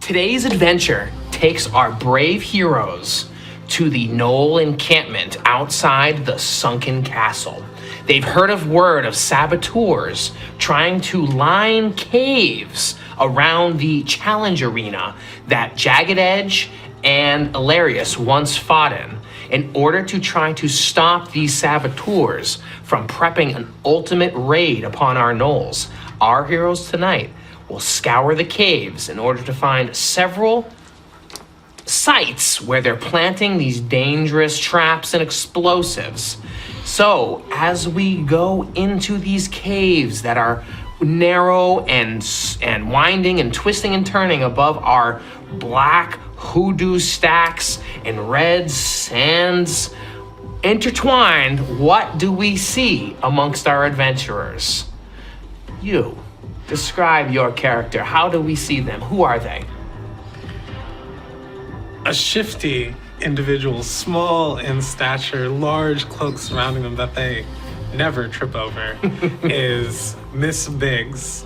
Today's adventure takes our brave heroes to the Knoll encampment outside the sunken castle. They've heard of word of saboteurs trying to line caves around the challenge arena that Jagged Edge and Ilarius once fought in order to try to stop these saboteurs from prepping an ultimate raid upon our Knolls. Our heroes tonight will scour the caves in order to find several sites where they're planting these dangerous traps and explosives. So as we go into these caves that are narrow and winding and twisting and turning above our black hoodoo stacks and red sands intertwined, what do we see amongst our adventurers? You, describe your character. How do we see them? Who are they? A shifty individual, small in stature, large cloak surrounding them that they never trip over, is Miss Biggs,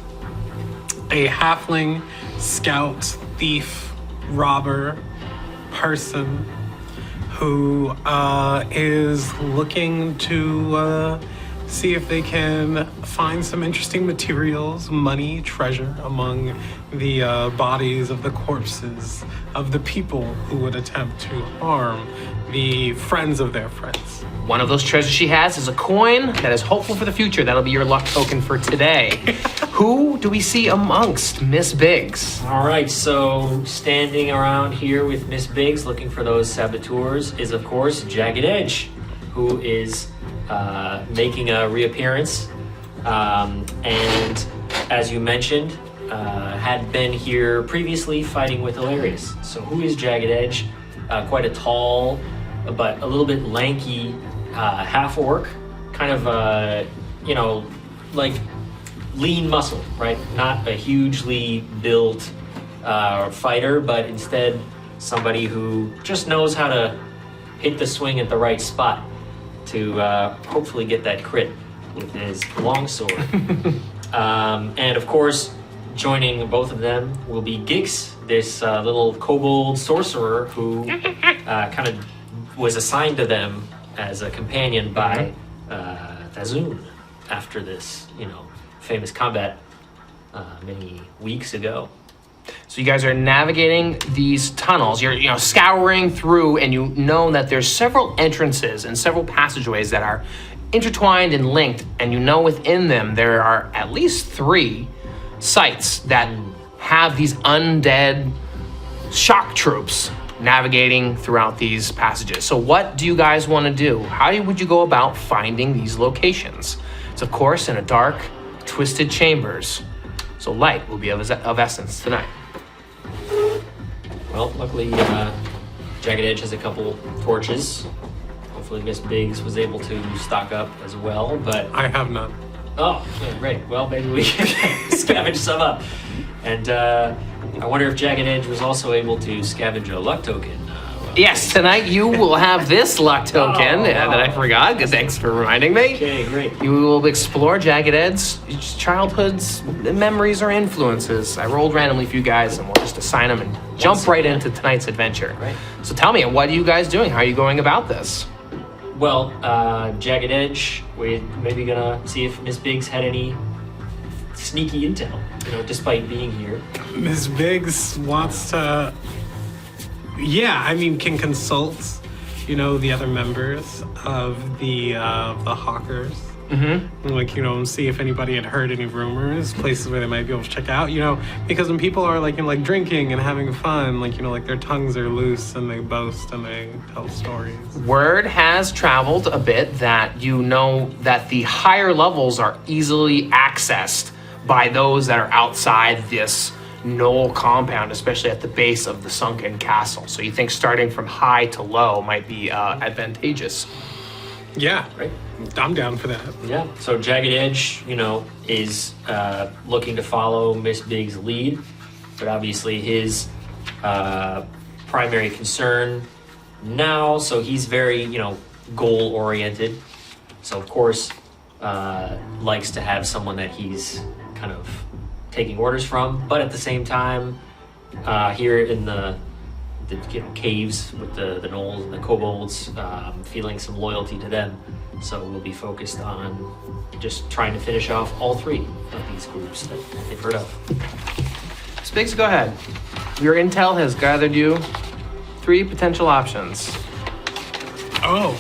a halfling scout, thief, robber, person who is looking to see if they can find some interesting materials, money, treasure among the bodies of the corpses of the people who would attempt to harm the friends of their friends. One of those treasures she has is a coin that is hopeful for the future. That'll be your luck token for today. Who do we see amongst Miss Biggs? All right, so standing around here with Miss Biggs looking for those saboteurs is, of course, Jagged Edge, who is making a reappearance. And as you mentioned, had been here previously fighting with Ilarius. So who is Jagged Edge? Quite a tall, but a little bit lanky half-orc, kind of, like lean muscle, right? Not a hugely built fighter, but instead somebody who just knows how to hit the swing at the right spot to hopefully get that crit with his longsword. And of course, joining both of them will be Gix, this little kobold sorcerer who kind of was assigned to them as a companion by Thazoon after this, famous combat many weeks ago. So you guys are navigating these tunnels. You're scouring through, and you know that there's several entrances and several passageways that are intertwined and linked, and you know within them there are at least 3 sites that have these undead shock troops navigating throughout these passages. So what do you guys want to do? How would you go about finding these locations? It's of course in a dark, twisted chambers. So light will be of essence tonight. Well, luckily Jagged Edge has a couple torches. Hopefully Miss Biggs was able to stock up as well, but... I have none. Oh, yeah, great. Well, maybe we can scavenge some up. And I wonder if Jagged Edge was also able to scavenge a luck token. Yes, tonight you will have this luck token that I forgot. Thanks for reminding me. Okay, great. You will explore Jagged Edge's childhood's memories or influences. I rolled randomly for you guys, and we'll just assign them and jump right into tonight's adventure. Right. So tell me, what are you guys doing? How are you going about this? Well, Jagged Edge, we're maybe gonna see if Miss Biggs had any sneaky intel, despite being here. Miss Biggs wants to, can consult, the other members of the Hawkers. Mm-hmm. See if anybody had heard any rumors, places where they might be able to check out, because when people are drinking and having fun, their tongues are loose and they boast and they tell stories. Word has traveled a bit that that the higher levels are easily accessed by those that are outside this Knoll compound, especially at the base of the sunken castle. So you think starting from high to low might be advantageous. Yeah, right. I'm down for that. Yeah. So Jagged Edge, is looking to follow Miss Biggs' lead, but obviously his primary concern now. So he's very, goal oriented. So of course, likes to have someone that he's kind of taking orders from, but at the same time, here in the caves with the gnolls and the kobolds, feeling some loyalty to them. So we'll be focused on just trying to finish off all 3 of these groups that they've heard of. Spigs, go ahead. Your intel has gathered you 3 potential options. Oh,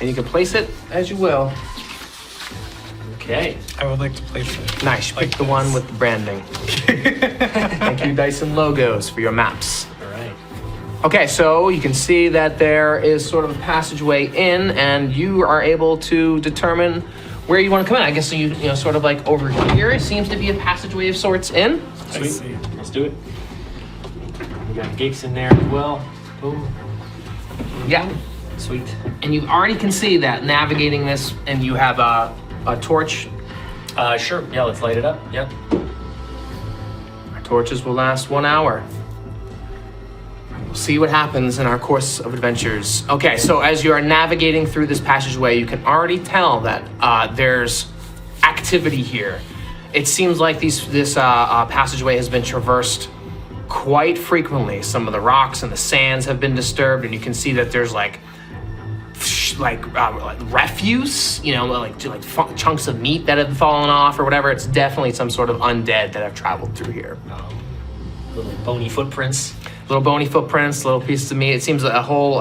And you can place it as you will. Okay. I would like to place it. Nice, you Like picked the one this. with the branding. Thank you, Dyson Logos, for your maps. All right. Okay, so you can see that there is sort of a passageway in, and you are able to determine where you want to come in. I guess you know, sort of like over here seems to be a passageway of sorts in. I Sweet. see. Let's do it. We got Gix in there as well. Boom. Yeah, Sweet. and you already can see that navigating this, and you have a torch. Sure. Yeah, let's light it up. Yep. Our torches will last 1 hour. We'll see what happens in our course of adventures. Okay, so as you are navigating through this passageway, you can already tell that there's activity here. It seems like this passageway has been traversed quite frequently. Some of the rocks and the sands have been disturbed, and you can see that there's like refuse, you know, like chunks of meat that have fallen off or whatever. It's definitely some sort of undead that have traveled through here. Little bony footprints. Little bony footprints, little pieces of meat. It seems like a whole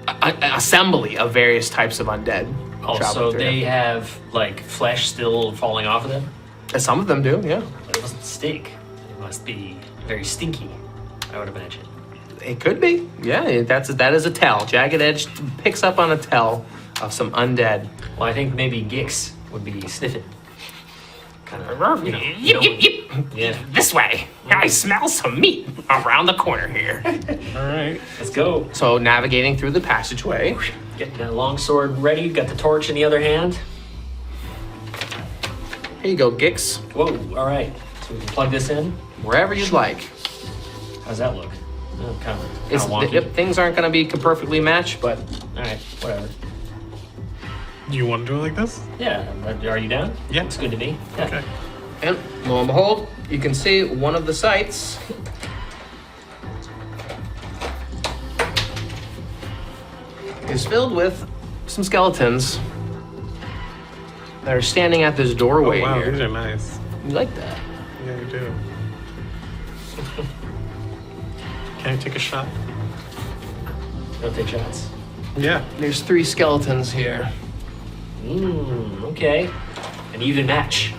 assembly of various types of undead. Also, traveled through they here. have like flesh still falling off of them. Some of them do, yeah. But it doesn't stink. It must be very stinky, I would imagine. It could be, yeah. That is a tell. Jagged Edge picks up on a tell of some undead. Well, I think maybe Gix would be sniffing. Kind of, you know. Yip, yip, yip. Yeah. This way. I smell some meat around the corner here. All right. Let's go. So navigating through the passageway. Getting that longsword ready. Got the torch in the other hand. Here you go, Gix. Whoa. All right. So we can plug this in. Wherever you'd like. How's that look? Oh, kind of It's, wonky. yep, things aren't going to be perfectly matched, but All right. Whatever. Do you want to do it like this? Yeah. Are you down? Yeah. It's good to me. Yeah. Okay. and lo and behold, you can see one of the sites is filled with some skeletons that are standing at this Oh doorway wow, here. these are nice. You like that? Yeah, you do. Can I take a shot? Don't take shots. Yeah. There's 3 skeletons here. Okay. An even match.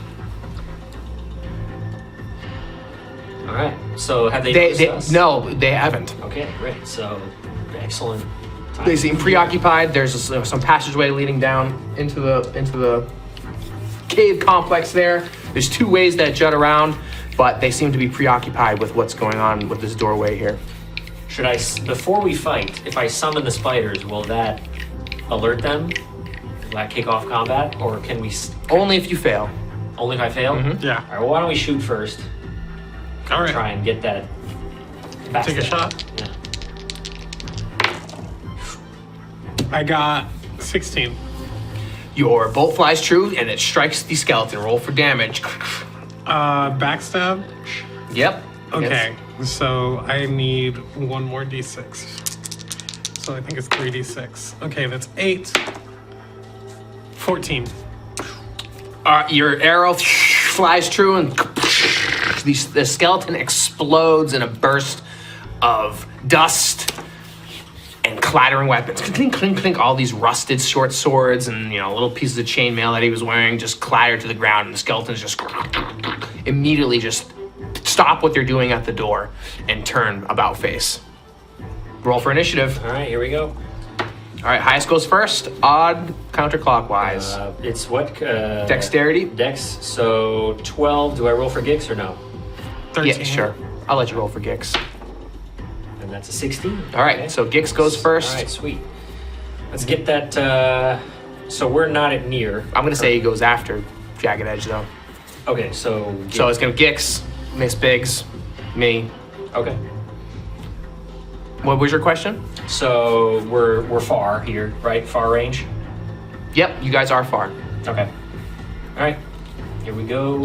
All right. So have they noticed us? No, they haven't. Okay, great. So excellent. Time. They seem preoccupied. There's some passageway leading down into the cave complex there. There's 2 ways that jut around, but they seem to be preoccupied with what's going on with this doorway here. Should I, before we fight, if I summon the spiders, will that alert them? Will that kick off combat, or can we? Only if you fail. Only if I fail. Mhm. Yeah. All right. Well, why don't we shoot first? All right. Try and get that. Fast Take a step. shot. Yeah. I got 16. Your bolt flies true and it strikes the skeleton. Roll for damage. Backstab. Yep. Okay. So I need 1 more d6. So I think it's 3d6. Okay, that's 8. 14. Your arrow flies true and the skeleton explodes in a burst of dust and clattering weapons. Clink, clink, clink. All these rusted short swords and little pieces of chainmail that he was wearing just clattered to the ground, and the skeletons just immediately just stop what they're doing at the door and turn about face. Roll for initiative. All right. Here we go. All right, highest goes first. Odd counterclockwise. It's what? Dexterity. Dex. So 12. Do I roll for Gix or no? 13. Yeah, sure. I'll let you roll for Gix. And that's a 16. All right, Okay. so Gix goes first. All right, sweet. Let's get that. So we're not at near. I'm gonna say he goes after Jagged Edge though. Okay, so. So it's gonna Gix, Miss Biggs, me. Okay. What was your question? So we're far here, right? Far range. Yep, you guys are far. Okay. All right. Here we go.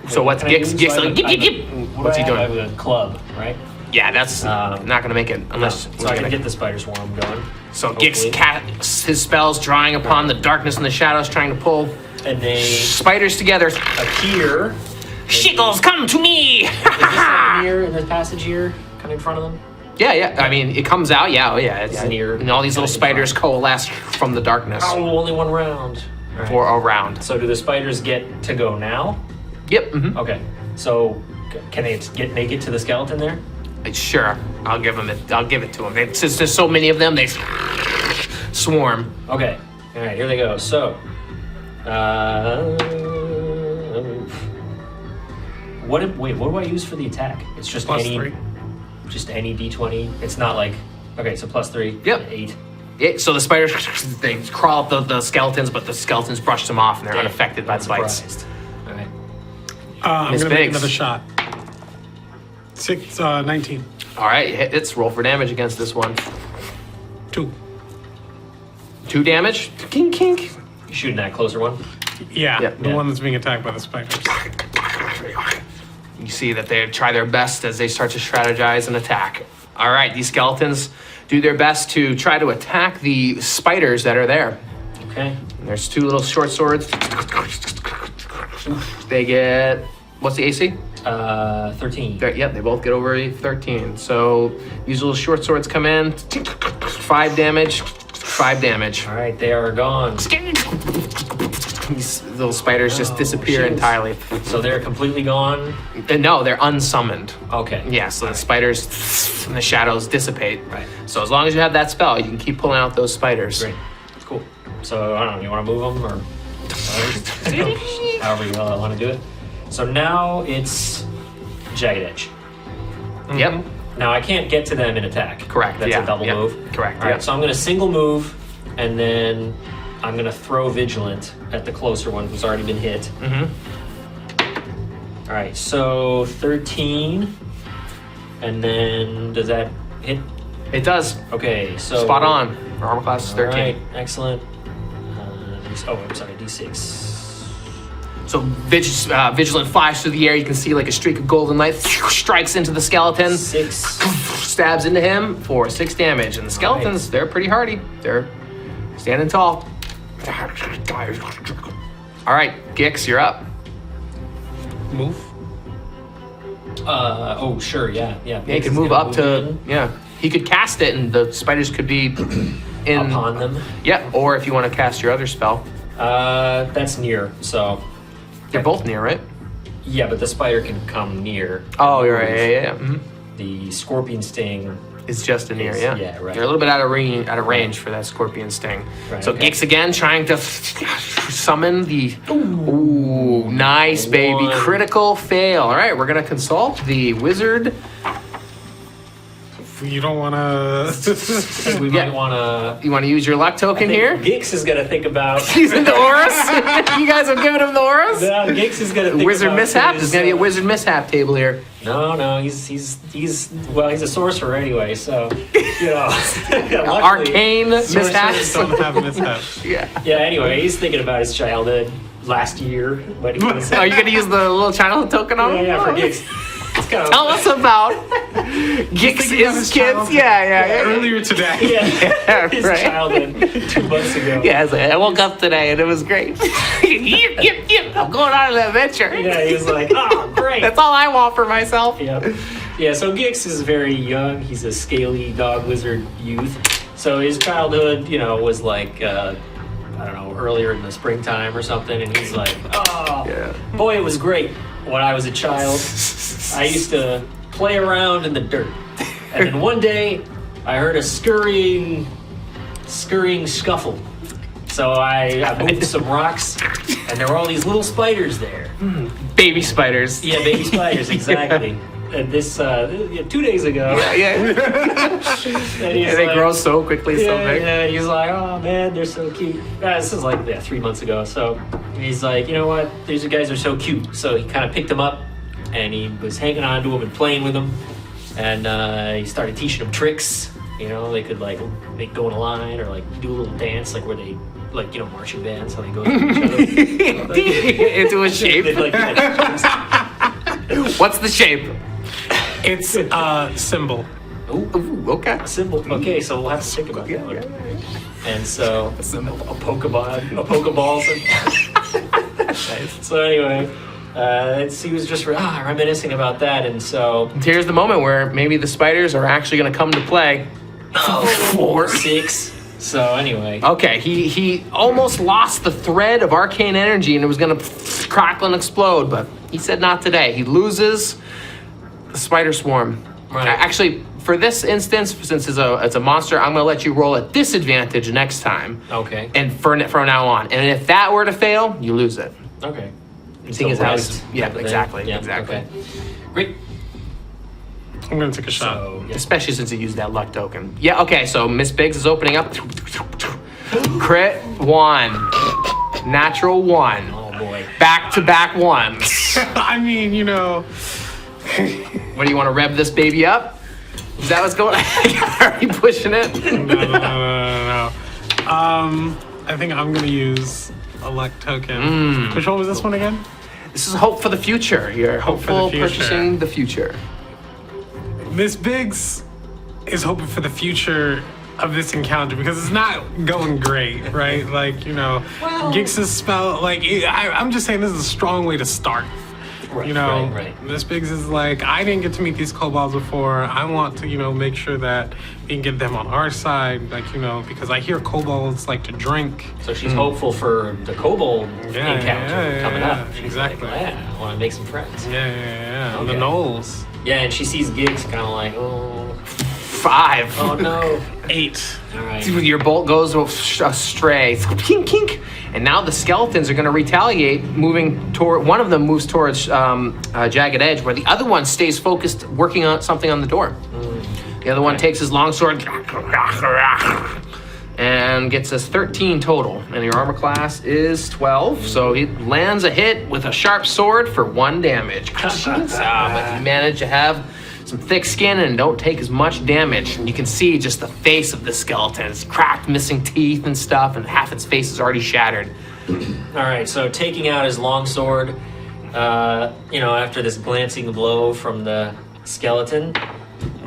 So what's Can I Gix? do? So Gix, I have a- what's he doing? I have a club, right? Yeah, that's not gonna make it unless. So I can get the spider swarm going. So hopefully. Gix casts his spells, drawing upon the darkness and the shadows, trying to pull And they spiders together. appear. Shiggles, come to me! Is this like near in the passage here, kind of in front of them? Yeah. I mean, it comes out. Yeah, it's near- and all these little kinda in spiders front. coalesce from the darkness Oh, only one round. All right. for a round. So do the spiders get to go now? Yep. Mm-hmm. Okay. So can they make it to the skeleton there? Sure, I'll give it to them. Since there's so many of them, they swarm. Okay. All right. Here they go. So, what do I use for the attack? It's just +3. Just any d20. It's not like okay. So +3. Yep. 8. Yeah, so the spiders they crawl up the skeletons, but the skeletons brush them off, and they're Damn, unaffected by the bites. surprised. All right. I'm Miss gonna make Biggs. another shot. 19. All right, it's roll for damage against this one. 2. 2 damage. Kink, kink. You shooting that closer one? Yeah, the Yeah. one that's being attacked by the spiders. You see that they try their best as they start to strategize and attack. All right, these skeletons do their best to try to attack the spiders that are there. Okay. And there's 2 little short swords. They get what's the AC? 13. Yep, they both get over a 13. So these little short swords come in. 5 damage. 5 damage. All right, they are gone. These little spiders just disappear shit. entirely. So they're completely gone. No, they're unsummoned. Okay. Yeah, so the spiders and the shadows dissipate. Right. So as long as you have that spell, you can keep pulling out those spiders. Great. Cool. So I don't know. You want to move them or however you want to do it. So now it's Jagged Edge. Yep. Now I can't get to them in attack. Correct. That's yeah, a double yeah, move. Correct. All right. Yeah. So I'm going to single move, and then I'm going to throw Vigilant at the closer one who's already been hit. Mm-hmm. All right. So 13, and then does that hit? It does. Okay. So Spot on. Our armor class is All 13. right. Excellent. I'm sorry. D6. So Vigilant flies through the air. You can see like a streak of golden light strikes into the skeleton, 6. stabs into him for 6 damage. And the skeletons, they're pretty hardy. They're standing tall. All right, Gix, you're up. Move. Oh, sure. Yeah. Yeah, you can move up to, yeah. He could cast it and the spiders could be in. upon them. Yeah, or if you want to cast your other spell. That's near. So They're both near, right? yeah, but the spider can come near. Oh, you're right. Yeah. Mhm. The scorpion sting. It's just a near, Is- yeah. yeah, right. You're a little bit out of range for that scorpion sting. Right, So okay. Gix again trying to summon the. Ooh, nice, baby. One. Critical fail. All right, we're going to consult the wizard. You don't want to. We Yeah. might want to. You want to use your luck token here? Gix is gonna think about. Using the auras? You guys have given him the auras? No, Gix is gonna think Wizard about mishap? his, There's going to be a wizard mishap table here. No, he's a sorcerer anyway, so you know. luckily- Arcane Sorcerers mishaps. don't have mishaps. Yeah. Yeah. Anyway, he's thinking about his childhood last year. What he was. Are you going to use the little childhood token on him? Yeah, for Gix. It's kind of. Tell us about thinking of Gix's his kids. childhood. Yeah. Earlier today. Yeah, his right. childhood 2 months ago. Yeah, it's like, I woke up today and it was great. Yip. I'm going on an adventure. Yeah, he was like, oh, great. That's all I want for myself. Yeah, so Gix is very young. He's a scaly dog wizard youth. So his childhood, was like, I don't know, earlier in the springtime or something. And he's like, oh, Yeah. boy, it was great when I was a child. I used to play around in the dirt. And then one day, I heard a scurrying scuffle. So I moved some rocks, and there were all these little spiders there. Baby spiders. Yeah, baby spiders, exactly. And this 2 days ago, Yeah. and he's And they like, grow so quickly, so big. yeah, he's like, oh man, they're so cute. This is like 3 months ago. So he's like, you know what? These guys are so cute. So he kind of picked them up, and he was hanging on to them and playing with them, and he started teaching them tricks. They could like go in a line or like do a little dance, like where they like, marching bands, how they go through each other. Into a shape. They, like, What's the shape? It's a symbol. Ooh, okay. a symbol. Okay, so we'll have to think about that one. And so a Pokeball. So anyway, he was just reminiscing about that, and so Here's the moment where maybe the spiders are actually going to come to play. 4. 6. So anyway, Okay, he almost lost the thread of arcane energy and it was going to crackle and explode, but he said not today. He loses the spider swarm. Right. Actually, for this instance, since it's a monster, I'm going to let you roll at disadvantage next time. okay, And from now on. And if that were to fail, you lose it. okay. Seeing as how rest it's- yeah, type of thing. exactly, Yeah, exactly. Okay. Great. I'm gonna take a shot. So yeah. Especially since you used that luck token. Yeah, okay, so Miss Biggs is opening up. Crit 1. Natural 1. Oh boy. Back-to-back ones. I mean, What do you want to rev this baby up? Is that what's going on? Are you pushing it? No. I think I'm gonna use a luck token. Which one was this one again? This is hope for the future. You're for the hopeful future. purchasing the future. Miss Biggs is hoping for the future of this encounter because it's not going great, right? Like, Gix's spell, I'm just saying this is a strong way to start. Right, right. Miss Biggs is like, I didn't get to meet these kobolds before. I want to, make sure that we can get them on our side, because I hear kobolds like to drink. So she's hopeful for the kobold Yeah, encounter yeah, coming yeah, up. She's exactly. Like, I want to make some friends. Yeah. Okay. The Knolls. Yeah, and she sees Gix kind of like, oh 5. no. 8. All right. Your bolt goes astray. Kink, kink. And now the skeletons are going to retaliate, moving toward. One of them moves towards Jagged Edge, where the other one stays focused, working on something on the door. The other one takes his longsword and gets us 13 total. And your armor class is 12, so he lands a hit with a sharp sword for 1 damage. But you manage to have some thick skin and don't take as much damage. And you can see just the face of the skeleton. It's cracked, missing teeth and stuff, and half its face is already shattered. All right, so taking out his longsword, after this glancing blow from the skeleton,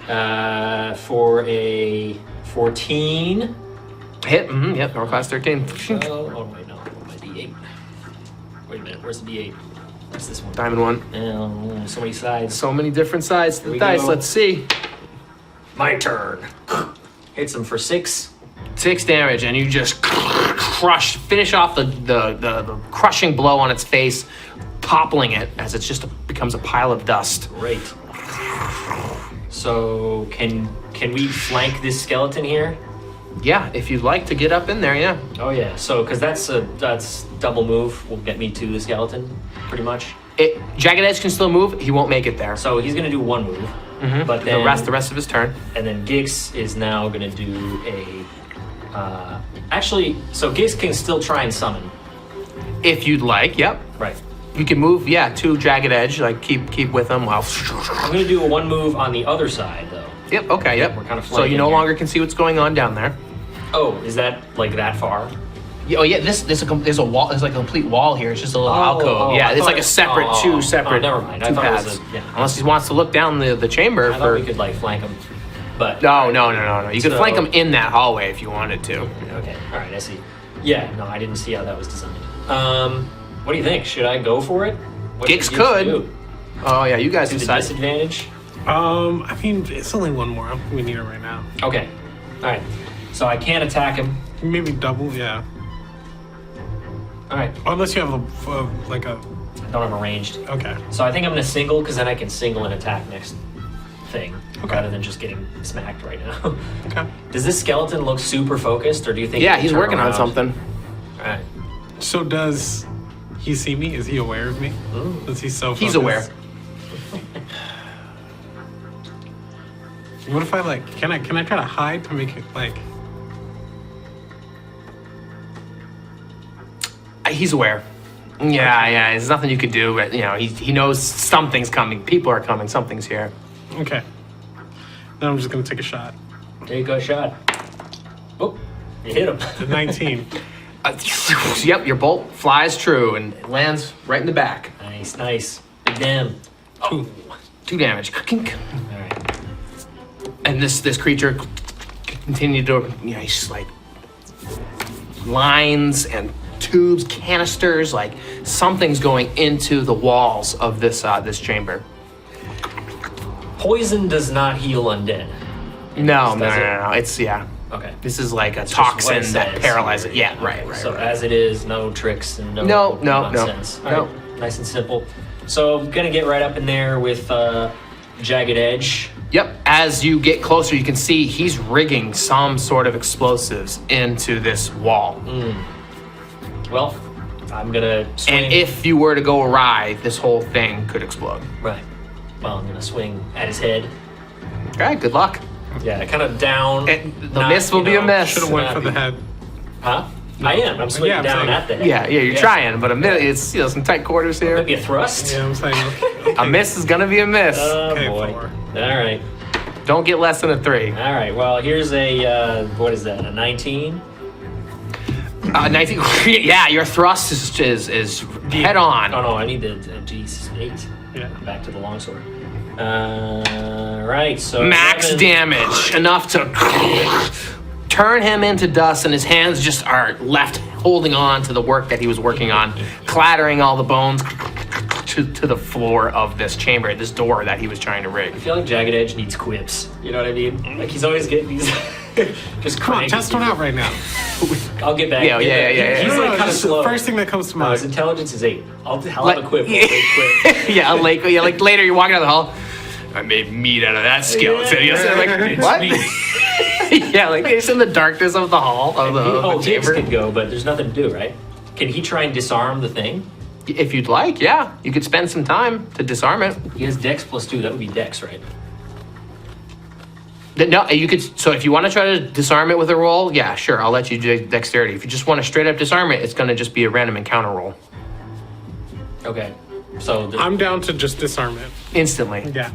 for a 14. Hit, yep, armor class 13. Oh, wait, no, my D8. Wait a minute, where's the D8? What's this one? Diamond 1. Oh, so many sides. So many different sides to Here the we dice. go. Let's see. My turn. Hits him for 6. 6 damage, and you just finish off the crushing blow on its face, toppling it as it just becomes a pile of dust. Great. So can we flank this skeleton here? Yeah, if you'd like to get up in there, yeah. Oh yeah. So because that's double move will get me to the skeleton, pretty much. Jagged Edge can still move. He won't make it there. So he's gonna do 1 move, but then the rest of his turn. and then Gix is now gonna do a. So Gix can still try and summon. If you'd like, yep. Right. You can move, to Jagged Edge. Like keep with him while. I'm gonna do a 1 move on the other side though. Yep. Okay. Yep. We're kind of so you flanking no here. longer can see what's going on down there. Oh, is that like that far? Yeah, oh yeah, there's a wall. There's like a complete wall here. It's just a little alcove. Yeah, I it's thought like a separate two separate never mind. I two thought it was paths. yeah. Unless he wants to look down the chamber I for. thought we could like flank him, but No. You could So- flank him in that hallway if you wanted to. Okay, all right, I see. Yeah, no, I didn't see how that was designed. What do you think? Should I go for it? What Gix should could. do? Oh yeah, you guys Do the decide. disadvantage? I mean, it's only 1 more. I don't think we need it right now. Okay, all right. So I can't attack him. Maybe double, yeah. All right, Unless you have a. I don't have a ranged. Okay. So I think I'm gonna single because then I can single and attack next thing Okay. rather than just getting smacked right now. Okay. Does this skeleton look super focused, or do you think? Yeah, he he's can turn working on around? something. All right. So does he see me? Is he aware of me? Is he so He's focused? aware. What if I can I try to hide to make it He's aware. Yeah. There's nothing you could do, but he knows something's coming. People are coming. Something's here. okay. Then I'm just gonna take a shot. Take a shot. Oh, you hit him. The 19. Yep, your bolt flies true and it lands right in the back. Nice, nice. Big damn. Two. 2 damage. All right. And this creature continued to, he's like lines and tubes, canisters, like something's going into the walls of this chamber. Poison does not heal undead. No. Does it? It's Okay. This is like a That's just what toxin it that says. paralyzes. Yeah, right. So right. as it is, no tricks and no No. nonsense. All right. Nice and simple. So I'm gonna get right up in there with Jagged Edge. Yep. As you get closer, you can see he's rigging some sort of explosives into this wall. Well, I'm gonna swing. And if you were to go awry, this whole thing could explode. Right. Well, I'm gonna swing at his head. Okay, good luck. Yeah, kind of down. The miss will be a miss. Should have went for the head. Huh? I am. I'm swinging Yeah, I'm down saying- at the head. Yeah, you're trying, but a miss, it's some tight quarters here. Maybe a thrust. Yeah, I'm saying. Okay. A miss is gonna be a miss. Oh Okay, boy. 4. All right. Don't get less than a 3. All right. Well, here's a what is that? A 19. 19. Yeah, your thrust is head on. Oh no, I need the G8. Yeah. Back to the longsword. Right. So Max 11. damage, enough to turn him into dust, and his hands just are left holding on to the work that he was working on, clattering all the bones to the floor of this chamber, this door that he was trying to rig. I feel like Jagged Edge needs quips. You know what I mean? Like he's always getting these. Just Come on, cranky test one out right now. I'll get back. Yeah. He's No, like kind of just the slow. first thing that comes to His mind. intelligence is 8. I'll have a quip. Quick. Yeah, like later you're walking down the hall. I made meat out of that skeleton. Yeah. You're like, It's what? me. Yeah, like it's in the darkness of the hall of the Gix chamber. can go, but there's nothing to do, right? Can he try and disarm the thing? If you'd like, yeah, you could spend some time to disarm it. He has Dex +2. That would be Dex, right? No, you could. So if you want to try to disarm it with a roll, yeah, sure, I'll let you do dexterity. If you just want to straight up disarm it, it's going to just be a random encounter roll Okay. So I'm down to just disarm it. instantly Yeah.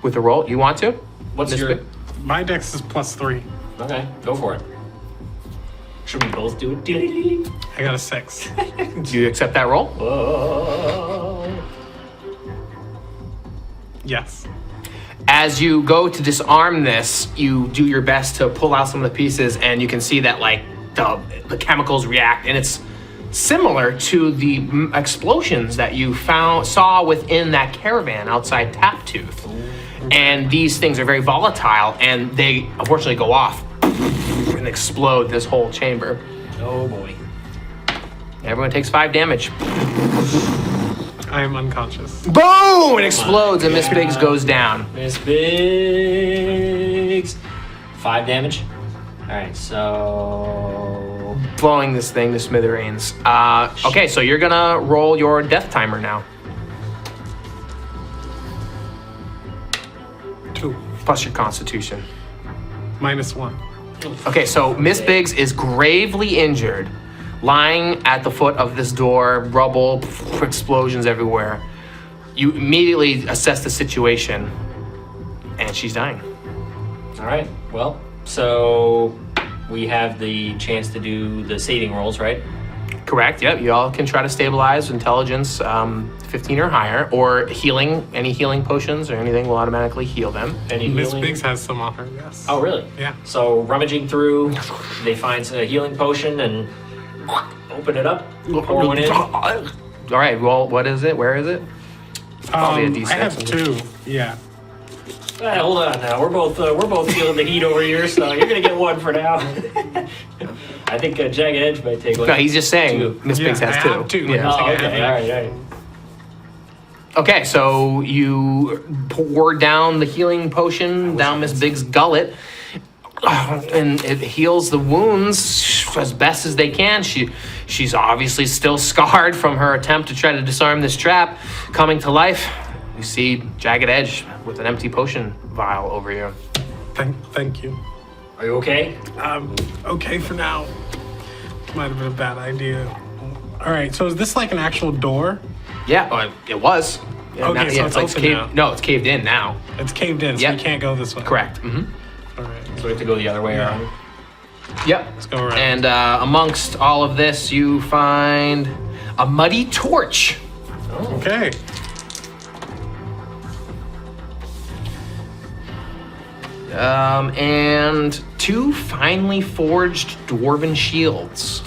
with a roll. You want to? what's Miss your? Big? My dex is +3. Okay, go for it. Should we both do it? I got a 6. Do you accept that roll? Whoa. Yes. As you go to disarm this, you do your best to pull out some of the pieces, and you can see that like the chemicals react, and it's similar to the explosions that you saw within that caravan outside Taptooth. And these things are very volatile, and they unfortunately go off and explode this whole chamber. Oh boy. Everyone takes 5 damage. I am unconscious. Boom! It explodes, and Miss Biggs goes down. Miss Biggs. 5 damage. All right, so Blowing this thing to smithereens. Okay, so you're gonna roll your death timer now. 2. Plus your constitution. -1. Okay, so Miss Biggs is gravely injured, lying at the foot of this door, rubble, explosions everywhere. You immediately assess the situation, and she's dying. all right. Well, so we have the chance to do the saving rolls, right? Correct, yep. You all can try to stabilize intelligence 15 or higher, or healing. Any healing potions or anything will automatically heal them. Any Miss healing? Biggs has some on her, yes. Oh, really? Yeah. So rummaging through, they find a healing potion and open it up, pour one in. All right, well, what is it? Where is it? Probably a D6, I have isn't it? 2. Yeah. Hold on now. We're both feeling the heat over here, so you're gonna get one for now. I think Jagged Edge might take one. No, he's just saying Two. Miss Biggs Yeah, has I 2. have 2. Yeah. Oh, I okay. have All right. Okay, so you pour down the healing potion down Miss Big's gullet, and it heals the wounds as best as they can. She's obviously still scarred from her attempt to try to disarm this trap. Coming to life, you see Jagged Edge with an empty potion vial over you. Thank you. Are you okay? Okay for now. Might have been a bad idea. All right, so is this like an actual door? Yeah, it was. Yeah, Okay, so it's like open caved. now. No, it's caved in now. It's caved in, so Yep. we can't go this way. Correct. All right. So we have to go the other way around. Yep. Let's go around. And amongst all of this, you find a muddy torch. Okay. And 2 finely forged dwarven shields.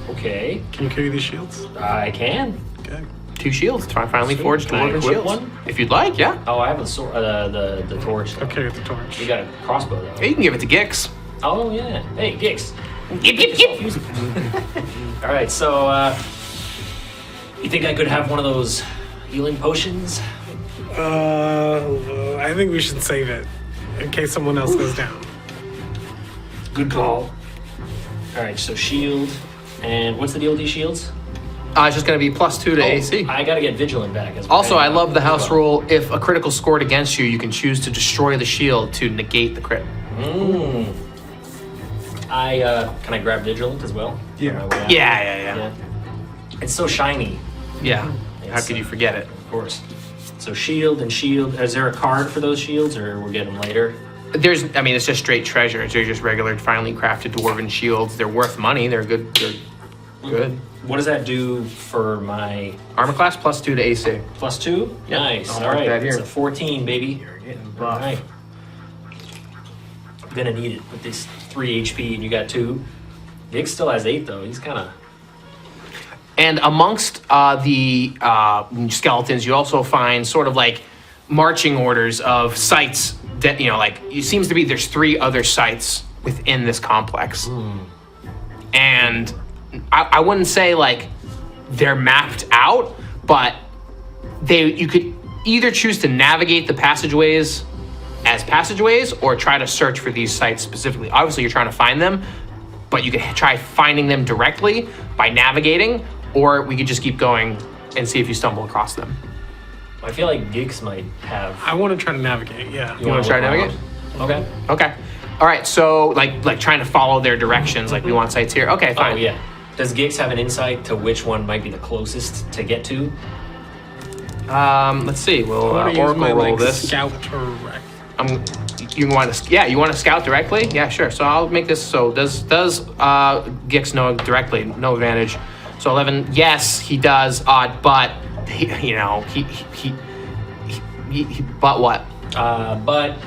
Okay. Can you carry these shields? I can. Okay. 2 shields, finely Sweet. forged Can I dwarven equip shields. one? If you'd like, yeah. Oh, I have the sword, the torch. I'll carry the torch. You got a crossbow though. Yeah, you can give it to Gix. Oh yeah. Hey, Gix. Use it. All right. So, you think I could have one of those healing potions? I think we should save it in case someone else goes down. Good call. All right. So shield, and what's the deal with these shields? It's just going to be +2 to AC. I gotta get vigilant back as well. Also, I love the house rule. If a critical scored against you, you can choose to destroy the shield to negate the crit. Can I grab vigilant as well? Yeah. On my way out? Yeah. It's so shiny, Yeah. How could you forget it? of course. So shield and shield. Is there a card for those shields, or we'll get them later? It's just straight treasure. They're just regular, finely crafted dwarven shields. They're worth money. They're good. They're good. What does that do for my Armor class +2 to AC. +2? Yep. Nice. I'll All mark right. that here. It's a 14, baby. You're getting All buff. right. I'm gonna need it with this 3 HP, and you got 2. Gix still has 8 though. He's kind of. And amongst the skeletons, you also find sort of like marching orders of sites that, it seems to be there's 3 other sites within this complex. And I wouldn't say like they're mapped out, but you could either choose to navigate the passageways as passageways or try to search for these sites specifically. Obviously, you're trying to find them, but you can try finding them directly by navigating, or we could just keep going and see if you stumble across them. I feel like Gix might have. I want to try to navigate. Yeah. You want to try to navigate? Okay. Okay. All right. So like trying to follow their directions. Like we want sites here. Okay, fine. Oh yeah. Does Gix have an insight to which one might be the closest to get to? Let's see. We'll I want to use Oracle my roll this. scout direct. You want to scout directly? Yeah, sure. So I'll make this. So does Gix know directly? No advantage. So 11. Yes, he does. Odd, but he but what? But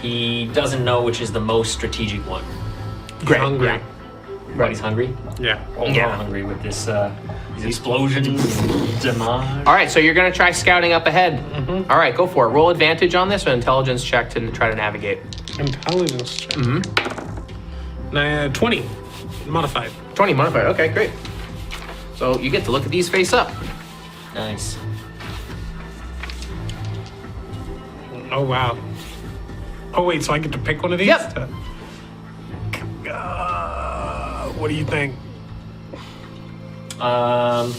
he doesn't know which is the most strategic one. Great. Hungry. Yeah. Right. He's hungry. Yeah. Oh, we're Yeah. all hungry with this these explosions, damage. All right. So you're gonna try scouting up ahead. All right, go for it. Roll advantage on this, or intelligence check to try to navigate. Intelligence check. 20. Modified. 20 modified. Okay, great. So you get to look at these face up. Nice. Oh, wow. Oh, wait, so I get to pick one of these? Yep. What do you think? I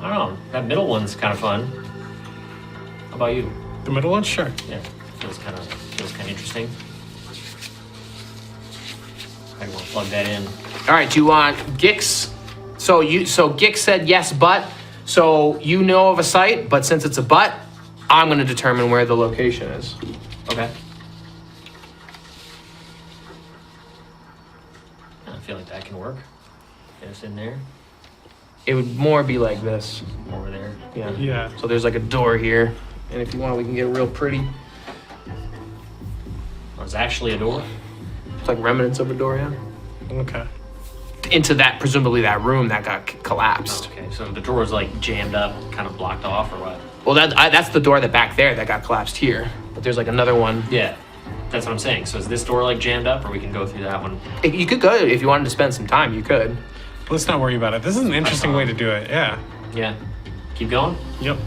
don't know. That middle one's kind of fun. How about you? The middle one? Sure. Yeah, feels kind of interesting. I want to plug that in. All right, do you want Gix? So Gix said yes, but so you know of a site, but since it's a but, I'm going to determine where the location is. Okay. I feel like that can work. Get us in there, It would more be like this. over there. Yeah. Yeah. So there's like a door here, and if you want, we can get real pretty. Oh, it's actually a door. It's like remnants of a door, yeah. Okay. Into that, presumably that room that got collapsed. Okay, so the door is like jammed up, kind of blocked off, or what? Well, that's the door that back there that got collapsed here. But there's like another one. Yeah, that's what I'm saying. So is this door like jammed up, or we can go through that one? You could go if you wanted to spend some time. You could. Let's not worry about it. This is an interesting way to do it. Yeah. Yeah. Keep going. Yep.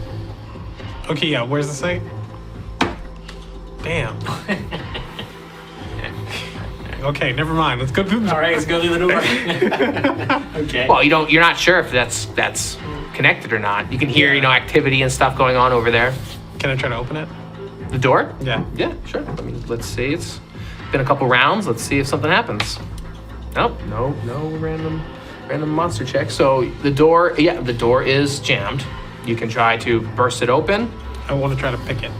Okay, yeah, where's the site? Damn. Okay, never mind. Let's go through the All right, let's go through the door. Okay. Well, you're not sure if that's connected or not. You can hear activity and stuff going on over there. Can I try to open it? The door? Yeah. Yeah, sure. Let's see. It's been a couple rounds. Let's see if something happens. Nope. No random monster check. So the door is jammed. You can try to burst it open. I want to try to pick it.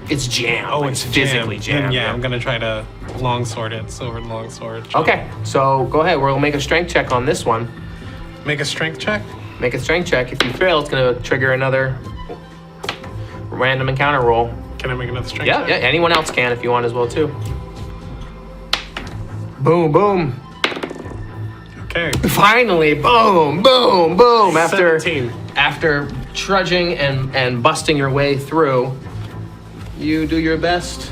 It's jammed. Oh, like, it's physically jammed. Then, yeah, I'm gonna try to longsword it. Silver longsword. Okay, so go ahead. We'll make a strength check on this one. Make a strength check. Make a strength check. If you fail, it's gonna trigger another random encounter roll. Can I make another strength Yeah, check? yeah. Anyone else can if you want as well too. Boom, boom. Okay. Finally, boom, boom, boom. After 17. Trudging and busting your way through, you do your best.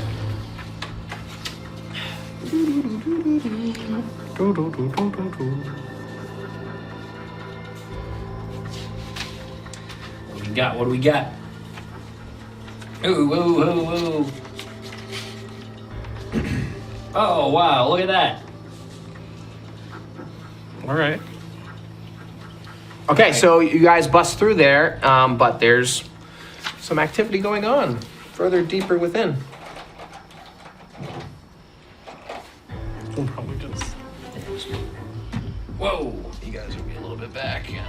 What do we got? Ooh, ooh, ooh, ooh. Oh, wow, look at that. All right. Okay, so you guys bust through there, but there's some activity going on further deeper within. We'll probably just. Whoa. You guys will be a little bit back, yeah.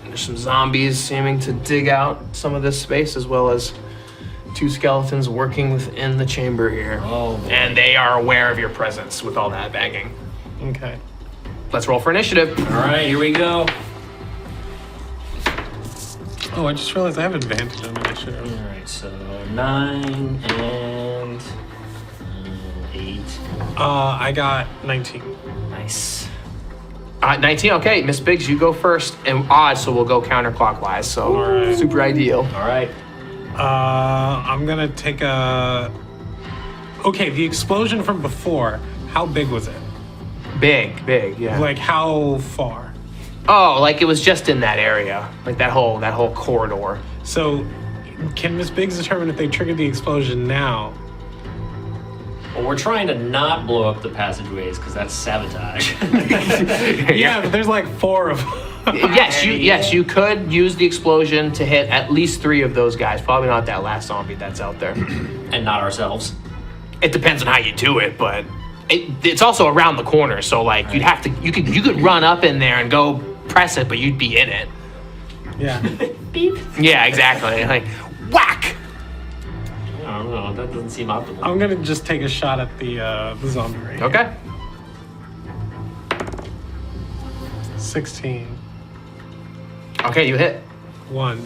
There's some zombies seeming to dig out some of this space, as well as two skeletons working within the chamber here. Oh, boy. And they are aware of your presence with all that banging. Okay. Let's roll for initiative. All right, here we go. Oh, I just realized I have advantage on initiative. All right, so 9 and 8. I got 19. Nice. 19, okay, Miss Biggs, you go first, and odd, so we'll go counterclockwise, so Alright. super ideal. All right. I'm gonna take a. Okay, the explosion from before. How big was it? Big, yeah. Like how far? Oh, like it was just in that area, like that whole corridor. So, can Miss Biggs determine if they triggered the explosion now? Well, we're trying to not blow up the passageways because that's sabotage. Yeah, but there's like 4 of them. Yes, you could use the explosion to hit at least 3 of those guys. Probably not that last zombie that's out there. And not ourselves. It depends on how you do it, but it's also around the corner. So like you'd have to, you could run up in there and go press it, but you'd be in it. Yeah. Beep. Yeah, exactly. Like whack. I don't know. That doesn't seem optimal. I'm gonna just take a shot at the zombie right here. Okay. 16. Okay, you hit 1.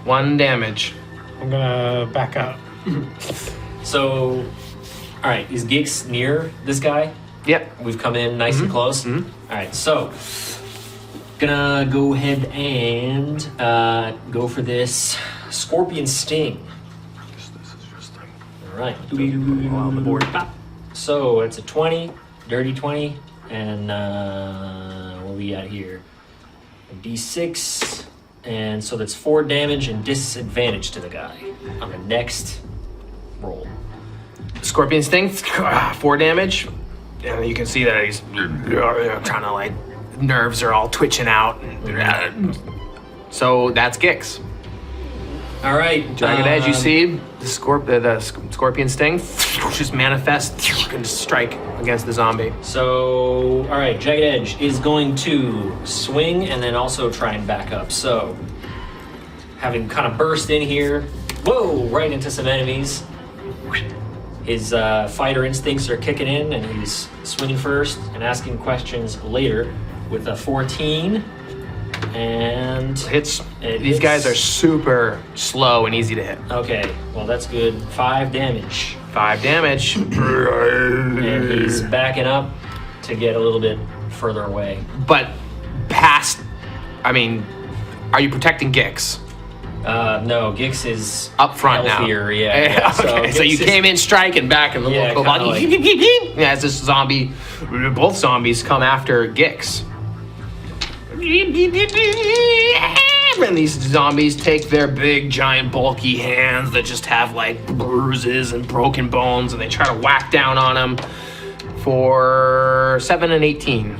1 damage. I'm gonna back up. So, all right, is Gix near this guy? Yep. We've come in nice and close. All right, so gonna go ahead and go for this scorpion sting. All right. On the board. So it's a 20, dirty 20, and what we got here? A D6, and so that's 4 damage and disadvantage to the guy on the next roll. Scorpion sting, 4 damage. And you can see that he's trying to like, nerves are all twitching out. So that's Gix. All right. Jagged Edge, you see the scorpion sting just manifest and strike against the zombie. So, all right, Jagged Edge is going to swing and then also try and back up. So, having kind of burst in here, whoa, right into some enemies. His fighter instincts are kicking in, and he's swinging first and asking questions later with a 14. And Hits. it These hits. guys are super slow and easy to hit. Okay, well, that's good. 5 damage. 5 damage. And he's backing up to get a little bit further away. But past, I mean, are you protecting Gix? No, Gix is Up front healthier, now. Yeah. Okay, so Gix you is- came in striking back and the Yeah, little kinda body. like- Yeah, as this zombie, both zombies come after Gix. And these zombies take their big, giant, bulky hands that just have like bruises and broken bones, and they try to whack down on him for 7 and 18.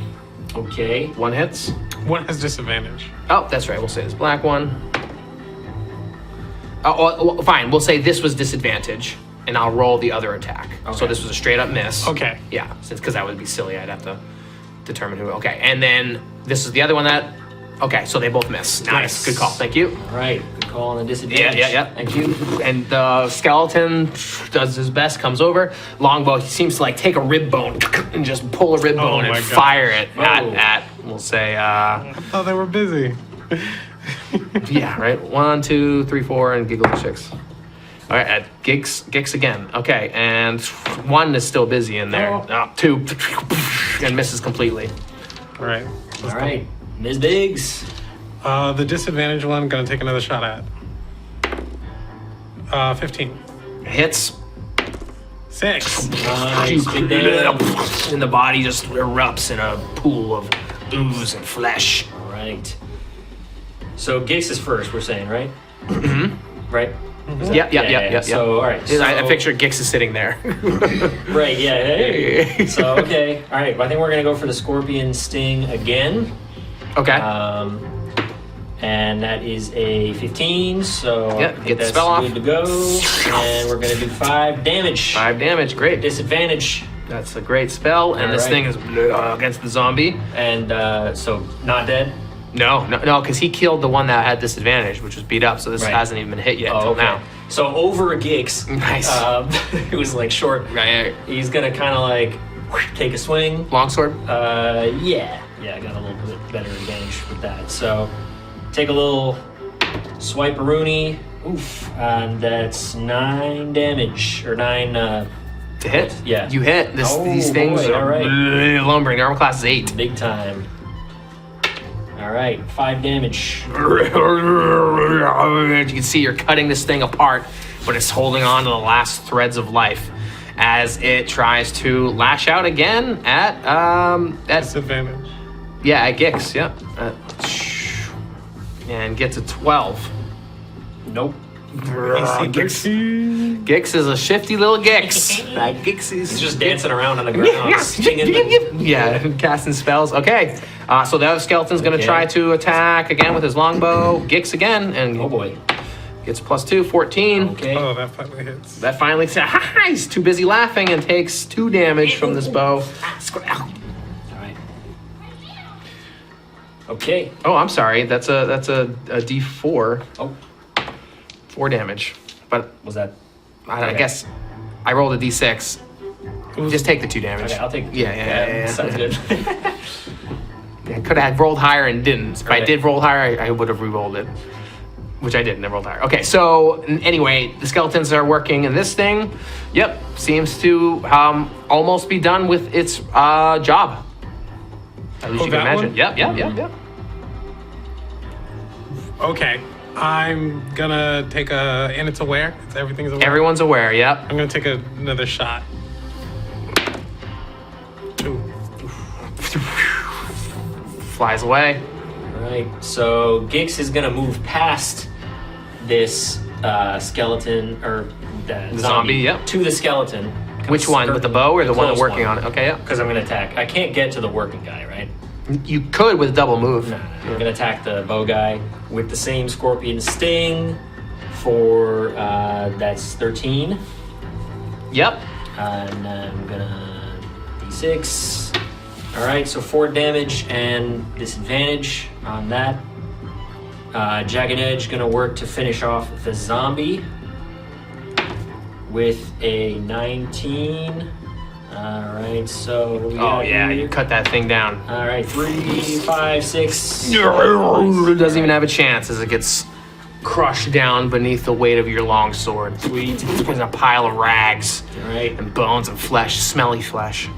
Okay. 1 hits. One has disadvantage. Oh, that's right. We'll say this black one. Oh, fine. We'll say this was disadvantage, and I'll roll the other attack. So Okay. this was a straight up miss. Okay. Yeah, since because that would be silly. I'd have to determine who. Okay, and then this is the other one that Okay, so they both miss. Nice. Good call. Thank you. All right, good call on the disadvantage. Yeah. Thank you. And the skeleton does his best, comes over. Longbow, he seems to like take a rib bone and just pull a rib bone and my God. fire it Oh. at, we'll say, Oh, they were busy. yeah, right? 1, 2, 3, 4, and Giggle Chicks. All right, at Gix again. Okay, and 1 is still busy in there. Oh. 2, and misses completely. All right. All right, Ms. Biggs. The disadvantage one, gonna take another shot at. 15. Hits. 6. Nice, big damage. And the body just erupts in a pool of ooze and flesh. All right. So Gix is first, we're saying, right? Mm-hmm. Right? Yeah. So, all right. So, I picture Gix is sitting there. Right, yeah. Hey. So, okay. All right. Well, I think we're going to go for the Scorpion Sting again. Okay. And that is a 15. So, I think get the that's spell off. good to go. And we're going to do 5 damage. 5 damage. Great. Disadvantage. That's a great spell. And this right. thing is against the zombie. And so, not dead. No, because he killed the one that had disadvantage, which was beat up. So this Right. hasn't even been hit yet until now. So, over a Gix. Nice. It was like short. Right. He's going to kind of like take a swing. Longsword. Yeah, I got a little bit better advantage with that. So, take a little swipe-a-rooney. Oof, and that's 9 damage or 9. To hit. Yeah. You hit. These things boy, are all right. lumbering. Their armor class is 8. Big time. All right, 5 damage. You can see you're cutting this thing apart, but it's holding on to the last threads of life as it tries to lash out again at Disadvantage. at Gix. Yeah. And gets a 12. Nope. Gix is a shifty little Gix. That Gix is He's just dancing around on the ground, stinging the... yeah, casting spells. Okay, so the other skeleton's going to Okay. try to attack again with his longbow. Gix again, and Oh boy. gets +2, 14. Okay. Oh, that finally hits. That finally, he's too busy laughing and takes 2 damage from this bow. All right. Okay. Oh, I'm sorry. That's a D4, Oh, 4 damage. But was that... I Okay. guess I rolled a D6. Just take the 2 damage. Okay, I'll take... Yeah. Sounds good. I could have rolled higher and didn't. If I Right. did roll higher, I would have re-rolled it. Which I didn't. I rolled higher. Okay, so anyway, the skeletons are working in this thing. Yep, seems to almost be done with its job. At least you can that imagine. one? Yep. Okay. I'm gonna take a, and it's aware. Everything's aware. Everyone's aware. Yep. I'm gonna take another shot. 2. Flies away. All right. So Gix is gonna move past this skeleton or the zombie, yep. to the skeleton. Which one? With the bow or the one that's working on it? Okay, yeah. Because I'm gonna attack. I can't get to the working guy, right? You could with double move. No. I'm gonna attack the bow guy with the same scorpion sting for that's 13. Yep. And I'm gonna D6. All right, so 4 damage and disadvantage on that. Jagged Edge gonna work to finish off the zombie with a 19. All right, so what we Oh got yeah, here? you cut that thing down. All right, 3, 5, 6. It doesn't even have a chance as it gets crushed down beneath the weight of your long sword. Sweet. There's a pile of rags All right, and bones and flesh, smelly flesh.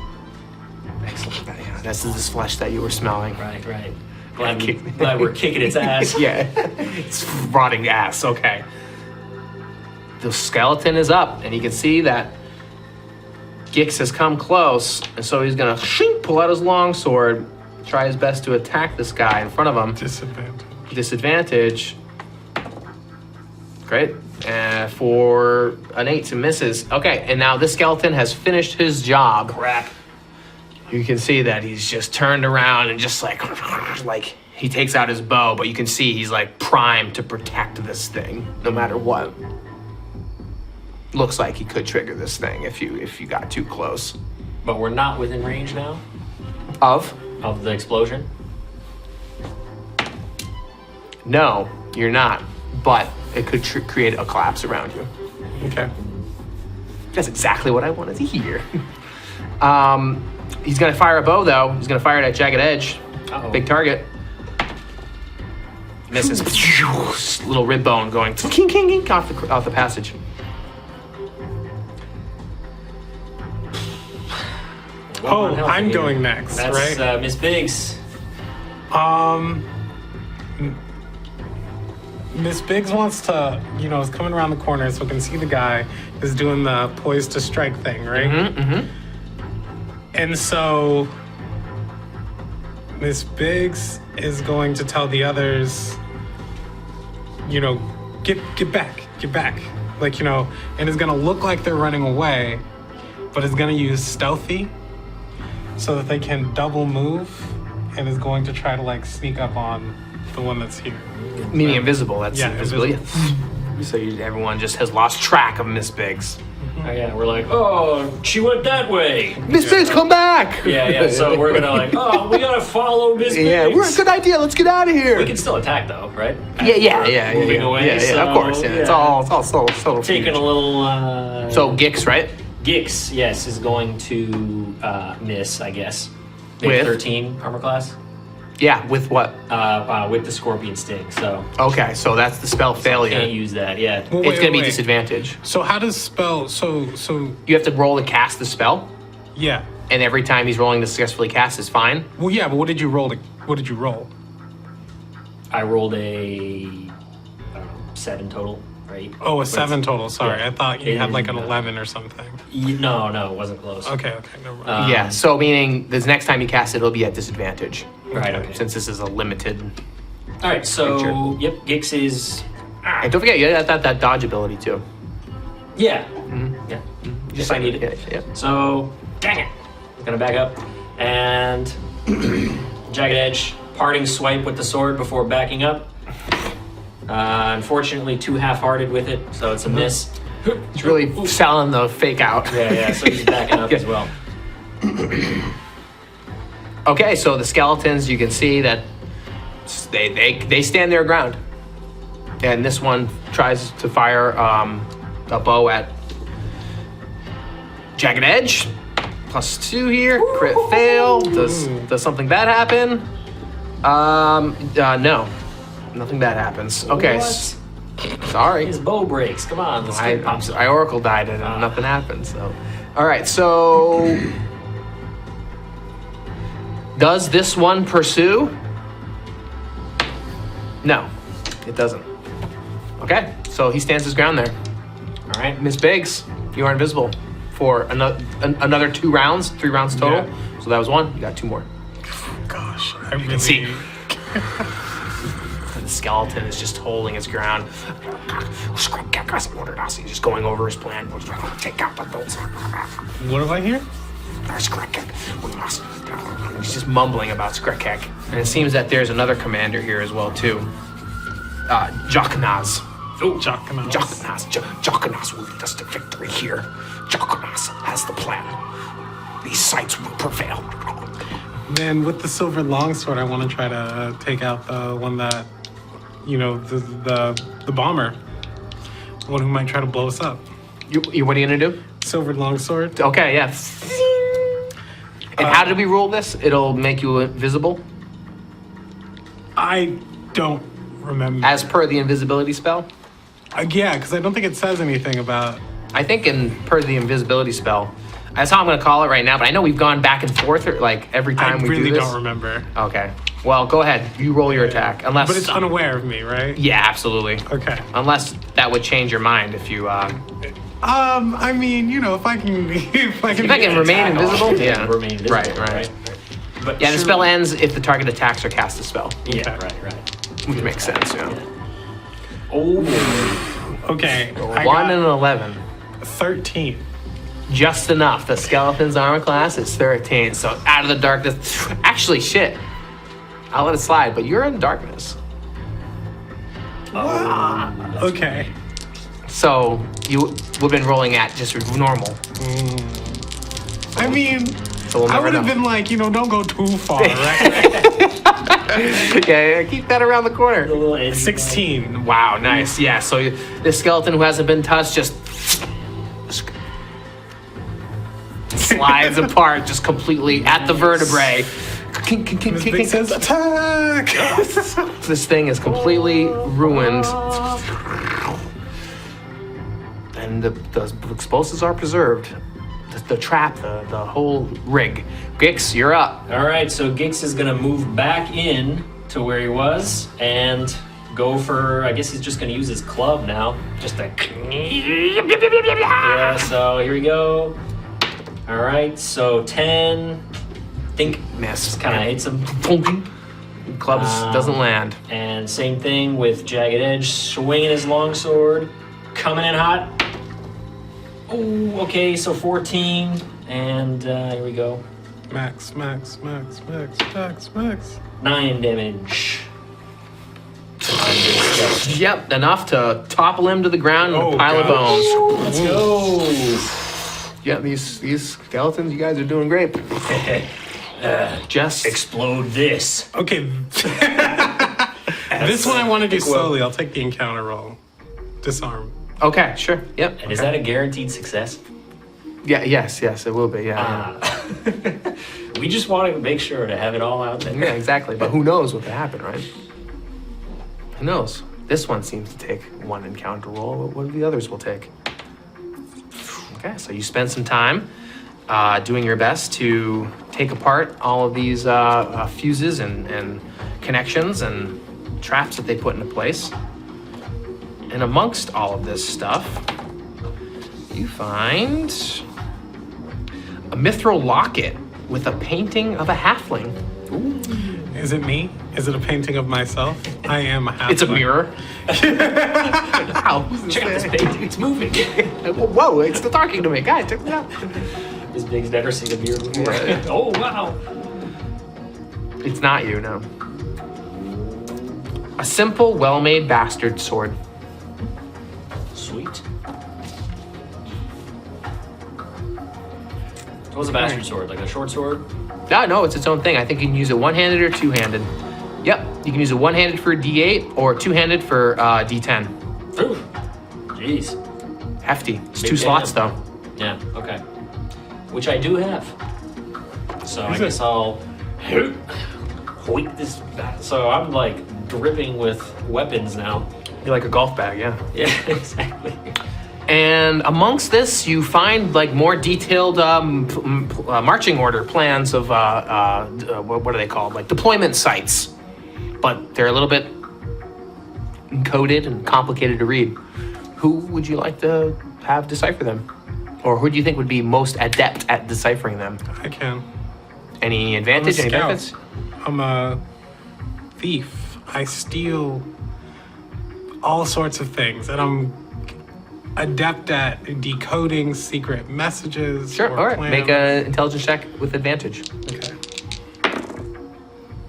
Excellent. Yeah, this is this flesh that you were smelling. right. Glad we're kicking its ass. Yeah, it's rotting ass. Okay. The skeleton is up, and you can see that Gix has come close, and so he's gonna pull out his longsword, try his best to attack this guy in front of him. Disadvantage. Great. For an 8 misses. Okay, and now this skeleton has finished his job. Crap. You can see that he's just turned around and just like he takes out his bow, but you can see he's like primed to protect this thing no matter what. Looks like he could trigger this thing if you got too close. But we're not within range now Of? of the explosion. No, you're not. But it could create a collapse around you. Okay. That's exactly what I wanted to hear. He's gonna fire a bow though. He's gonna fire it at Jagged Edge. Uh-oh. Big target. Misses. Little rib bone going king, king, king, off the passage. Oh, Healthy I'm here. going next, That's right? Miss Biggs. Miss Biggs wants to, is coming around the corner so we can see the guy is doing the poised to strike thing, right? Mm-hmm. And so Miss Biggs is going to tell the others, get back. Like, and it's gonna look like they're running away, but it's gonna use stealthy so that they can double move and is going to try to like sneak up on the one that's here. Meaning invisible. That's Yeah, invisibility. So everyone just has lost track of Miss Biggs. Oh, yeah, we're like, oh, she went that way. Miss Biggs, come back! Yeah. So we're gonna like, oh, we gotta follow Miss Biggs. Yeah, we're a good idea. Let's get out of here. We can still attack though, right? Yeah. Moving away, Yeah, so, of course. Yeah. It's all subtle. Taking a little. So Gix, right? Gix, yes, is going to miss, I guess. With? 13 armor class. Yeah. With what? With the scorpion sting. So Okay, so that's the spell failure. can't use that. Yeah. Well, It's gonna be wait. disadvantage. So how does spell? So You have to roll to cast the spell, yeah. and every time he's rolling to successfully cast is fine. Well, yeah, but what did you roll? What did you roll? I rolled a, I don't know, 7 total, right? Oh, a 7 total. Sorry, Yeah. I thought you had like an No. 11 or something. No, it wasn't close. Okay, never mind. Yeah. So meaning this next time you cast it, it'll be at disadvantage. Right, okay. Since this is a limited. All right, so, Picture. yep, Gix is, And don't forget, you got that dodge ability too. yeah. Yeah. If I need it. Yeah. So, dang it. I'm gonna back up. And Jagged Edge, parting swipe with the sword before backing up. Unfortunately, too half-hearted with it, so it's a miss. It's really selling the fake out. Yeah, so he's backing up as well. Okay, so the skeletons, you can see that they stand their ground. And this one tries to fire a bow at Jagged Edge. +2 here. Crit fail. Does something bad happen? No. Nothing bad happens. Okay. What? Sorry. His bow breaks. Come on, let's get pops up. I Oracle died and nothing happened. So, all right. So, does this one pursue? No, it doesn't. Okay. So he stands his ground there. All right. Miss Biggs, you are invisible for another 2 rounds, 3 rounds total. Yeah. So that was 1. You got 2 more. Gosh, I really. see. And the skeleton is just holding his ground. He's just going over his plan. Take out the bolts. What have I here? He's just mumbling about Skrekek. And it seems that there's another commander here as well, too. Joknaz. Oh, Joknaz. Joknaz will lead us to victory here. Joknaz has the plan. These sites will prevail. Then with the silver longsword, I want to try to take out the one that, the bomber. The one who might try to blow us up. What are you gonna do? Silver longsword. Okay, yeah. And how did we rule this? It'll make you invisible? I don't remember. As per the invisibility spell? Yeah, because I don't think it says anything about. I think per the invisibility spell. That's how I'm gonna call it right now, but I know we've gone back and forth like every time I we really do this. don't remember. Okay. Well, go ahead. You roll your attack. Unless But it's unaware of me, right? Yeah, absolutely. Okay. Unless that would change your mind if you I mean, if I can, if I can remain Attack invisible? off. Yeah. Remain invisible. Right. But Yeah, the sure- spell ends if the target attacks or casts a spell. Yeah, right. Which makes sense, yeah. Oh, Okay. I 1 got and 11. 13. Just enough. The skeleton's armor class is 13. So out of the darkness. Actually, shit. I'll let it slide, but you're in darkness. Okay. So we've been rolling at just normal. I mean, So we'll I never would have know. been like, don't go too far, right? Yeah, keep that around the corner. The little edge. 16. Wow, nice. Yeah, so this skeleton who hasn't been touched just slides apart, just completely at the vertebrae. Miss Big says, attack! This thing is completely ruined. And the explosives are preserved. The trap, the whole rig. Gix, you're up. All right, so Gix is gonna move back in to where he was and go for. I guess he's just gonna use his club now. Just a. Yeah. So here we go. All right, so 10. Think Miss. kind of hits him. Clubs doesn't land. And same thing with Jagged Edge, swinging his longsword, coming in hot. Oh, okay, so 14, and here we go. Max. 9 damage. Yep, enough to topple him to the ground in Oh, a pile of gosh. bones. Let's go. Yeah, these skeletons, you guys are doing great. Just Explode this. Okay. This one I want to do slowly. I'll take the encounter roll. Disarm. okay, sure. Yep. And is that a guaranteed success? Yeah, yes, it will be. Yeah. We just want to make sure to have it all out there. Yeah, exactly. But who knows what could happen, right? Who knows? This one seems to take one encounter roll. What the others will take? Okay, so you spend some time doing your best to take apart all of these fuses and connections and traps that they put into place. And amongst all of this stuff, you find a mithril locket with a painting of a halfling. Is it me? Is it a painting of myself? I am a half. It's a mirror. Wow. Check out this painting. It's moving. Whoa, it's the talking to me. Guys, check it out. This Big's never seen a mirror before. Yeah. Oh, wow. It's not you, no. A simple, well-made bastard sword. Sweet. What's a bastard sword? Like a short sword? No, it's its own thing. I think you can use it one-handed or two-handed. Yep, you can use it one-handed for D8 or two-handed for D10. Ooh. Jeez. Hefty. It's Big 2 slots, damn. though. Yeah, okay. Which I do have. So I Is guess it? I'll hoik this back. So I'm like dripping with weapons now. You're like a golf bag, yeah. Yeah, exactly. And amongst this, you find like more detailed marching order plans of what are they called? Like deployment sites, but they're a little bit encoded and complicated to read. Who would you like to have decipher them, or who do you think would be most adept at deciphering them? I can. Any advantage? I'm a Any scout. benefits? I'm a thief. I steal all sorts of things, and I'm adept at decoding secret messages. Sure. or All right. plans. Make an intelligence check with advantage. Okay.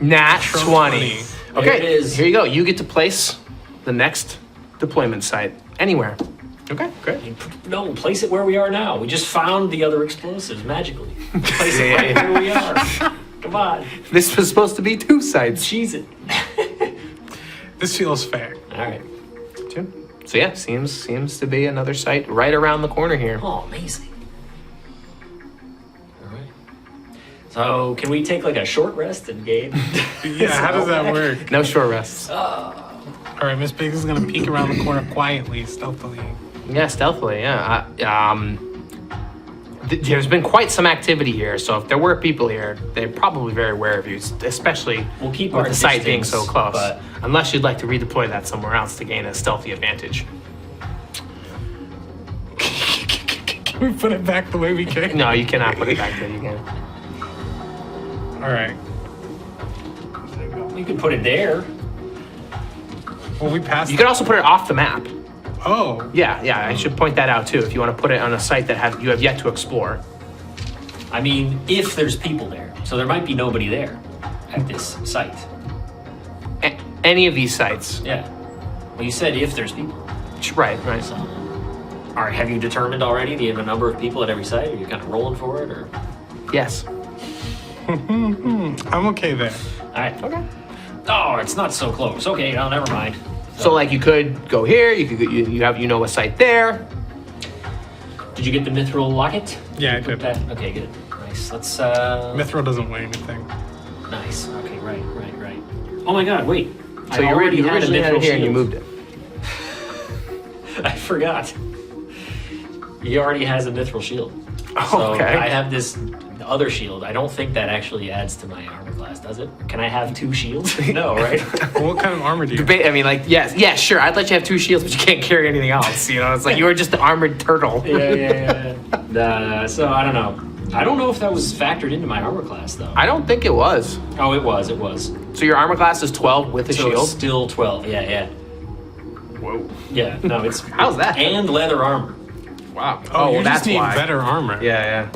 Nat 20. 20. Okay, There it is. here you go. You get to place the next deployment site anywhere. Okay, great. No, place it where we are now. We just found the other explosives magically. Place it Yeah, right yeah. where we are. Come on. This was supposed to be 2 sites. Cheese it. This feels fair. All right. 2. So yeah, seems to be another site right around the corner here. Oh, amazing. All right. So can we take like a short rest and game? Yeah, how does that work? No short rests. All right, Miss Biggs is gonna peek around the corner quietly, stealthily. Yeah, stealthily. Yeah. There's been quite some activity here, so if there were people here, they're probably very aware of you, especially We'll keep with our the site being distance, so close. but- Unless you'd like to redeploy that somewhere else to gain a stealthy advantage. Can we put it back the way we came? No, you cannot put it back there. You can. All right. You could put it there. Well, we passed. You could also put it off the map. Oh, Yeah, I should point that out too. If you want to put it on a site that you have yet to explore. I mean, if there's people there. So there might be nobody there at this site. Any of these sites. Yeah. Well, you said if there's people. Right. So, all right, have you determined already the number of people at every site? Are you kind of rolling for it, or? Yes. I'm okay there. All right. Okay. Oh, it's not so close. Okay, no, never mind. So like you could go here. You could you have a site there. Did you get the mithril locket? Yeah, I Put did. that? Okay, good. Nice. Let's. Mithril doesn't weigh anything. Nice. Okay, right. Oh my God! Wait. So you originally had it here and you moved it. I forgot. He already has a mithril shield. So Okay. I have this other shield. I don't think that actually adds to my armor class, does it? Can I have 2 shields? No, right? What kind of armor do you have? I mean, like, yeah, sure. I'd let you have 2 shields, but you can't carry anything else. It's like you were just the armored turtle. yeah. So I don't know. I don't know if that was factored into my armor class though. I don't think it was. Oh, it was. So your armor class is 12 with a So shield. it's still 12. Yeah. Whoa. Yeah. No, it's How's that? and leather armor. Wow. Oh, you that's just need why. better armor. Yeah.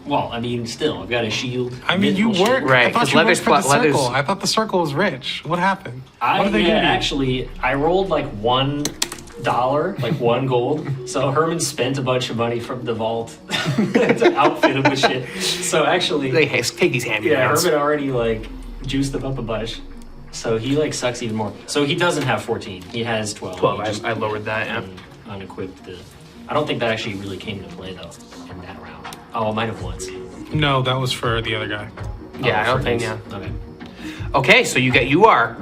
Well, I mean, still, I've got a shield. I mean, you mithril work. shield. Right, I thought 'cause you worked leather's for the pl- leather's- circle. I thought the circle was rich. What happened? What did they do to you? Actually, I rolled like $1, like 1 gold. So Herman spent a bunch of money from the vault to outfit him with shit. So actually, Take these hand yeah, downs. Herman already like juiced them up a bunch. So he like sucks even more. So he doesn't have 14. He has 12. 12. He just I lowered that. Yeah. unequipped the. I don't think that actually really came into play though in that round. Oh, it might have once. No, that was for the other guy. Yeah, Oh, I don't for think. this. Yeah. Okay. Okay, so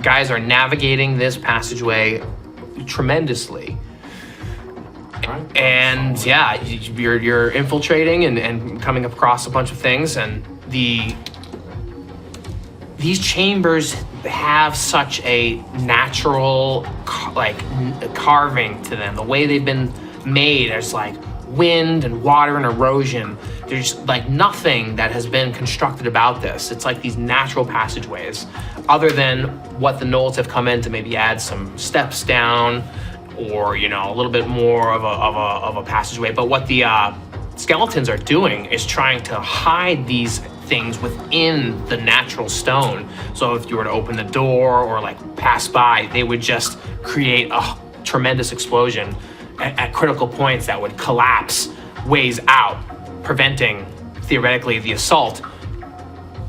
guys are navigating this passageway tremendously. All right. And yeah, you're infiltrating and coming across a bunch of things, and these chambers have such a natural carving to them. The way they've been made, there's like wind and water and erosion. There's like nothing that has been constructed about this. It's like these natural passageways, other than what the gnolls have come in to maybe add some steps down, or a little bit more of a passageway. But what the skeletons are doing is trying to hide these things within the natural stone. So if you were to open the door or like pass by, they would just create a tremendous explosion at critical points that would collapse ways out, preventing theoretically the assault.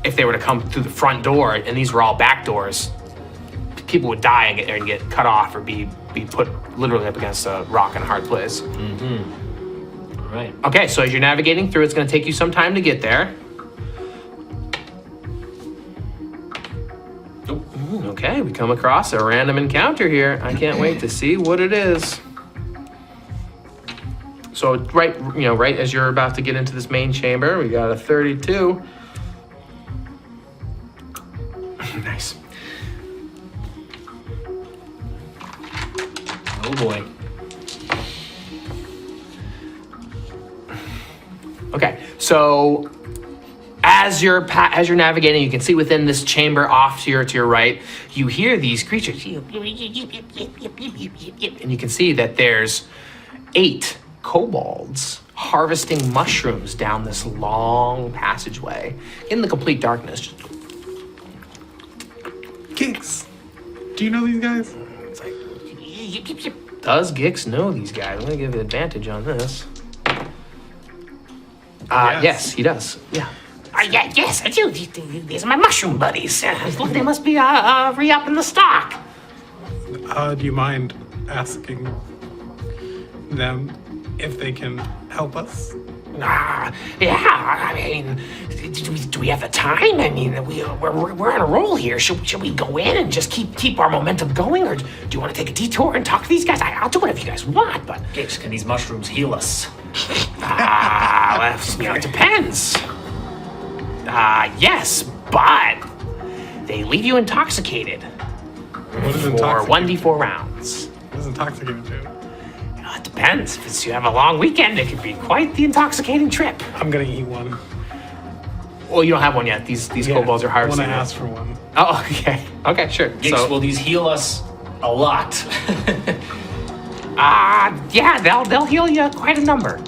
If they were to come through the front door, and these were all back doors, people would die and get cut off or be put literally up against a rock in a hard place. All right. Okay, so as you're navigating through, it's going to take you some time to get there. Okay, we come across a random encounter here. I can't wait to see what it is. So right as you're about to get into this main chamber, we got a 32. Nice. Oh boy. Okay, so as you're navigating, you can see within this chamber off to your right, you hear these creatures, and you can see that there's 8 kobolds harvesting mushrooms down this long passageway in the complete darkness. Gix, do you know these guys? It's like, does Gix know these guys? I'm gonna give it advantage on this. Yes, he does. Yeah. Yes, I do. These are my mushroom buddies. Look, they must be re-upping the stock. Do you mind asking them if they can help us? Yeah, I mean, do we have the time? I mean, we're on a roll here. Should we go in and just keep our momentum going, or do you want to take a detour and talk to these guys? I'll do whatever you guys want, but Gix, can these mushrooms heal us? it depends. Yes, but they leave you intoxicated What is for intoxicating? 1d4 rounds. What is intoxicating to? It depends. If you have a long weekend, it could be quite the intoxicating trip. I'm gonna eat one. Well, you don't have one yet. These kobolds are I harvesting. want to ask for one. Oh, okay. Okay, sure. Gix, will these heal us a lot? Yeah, they'll heal you quite a number.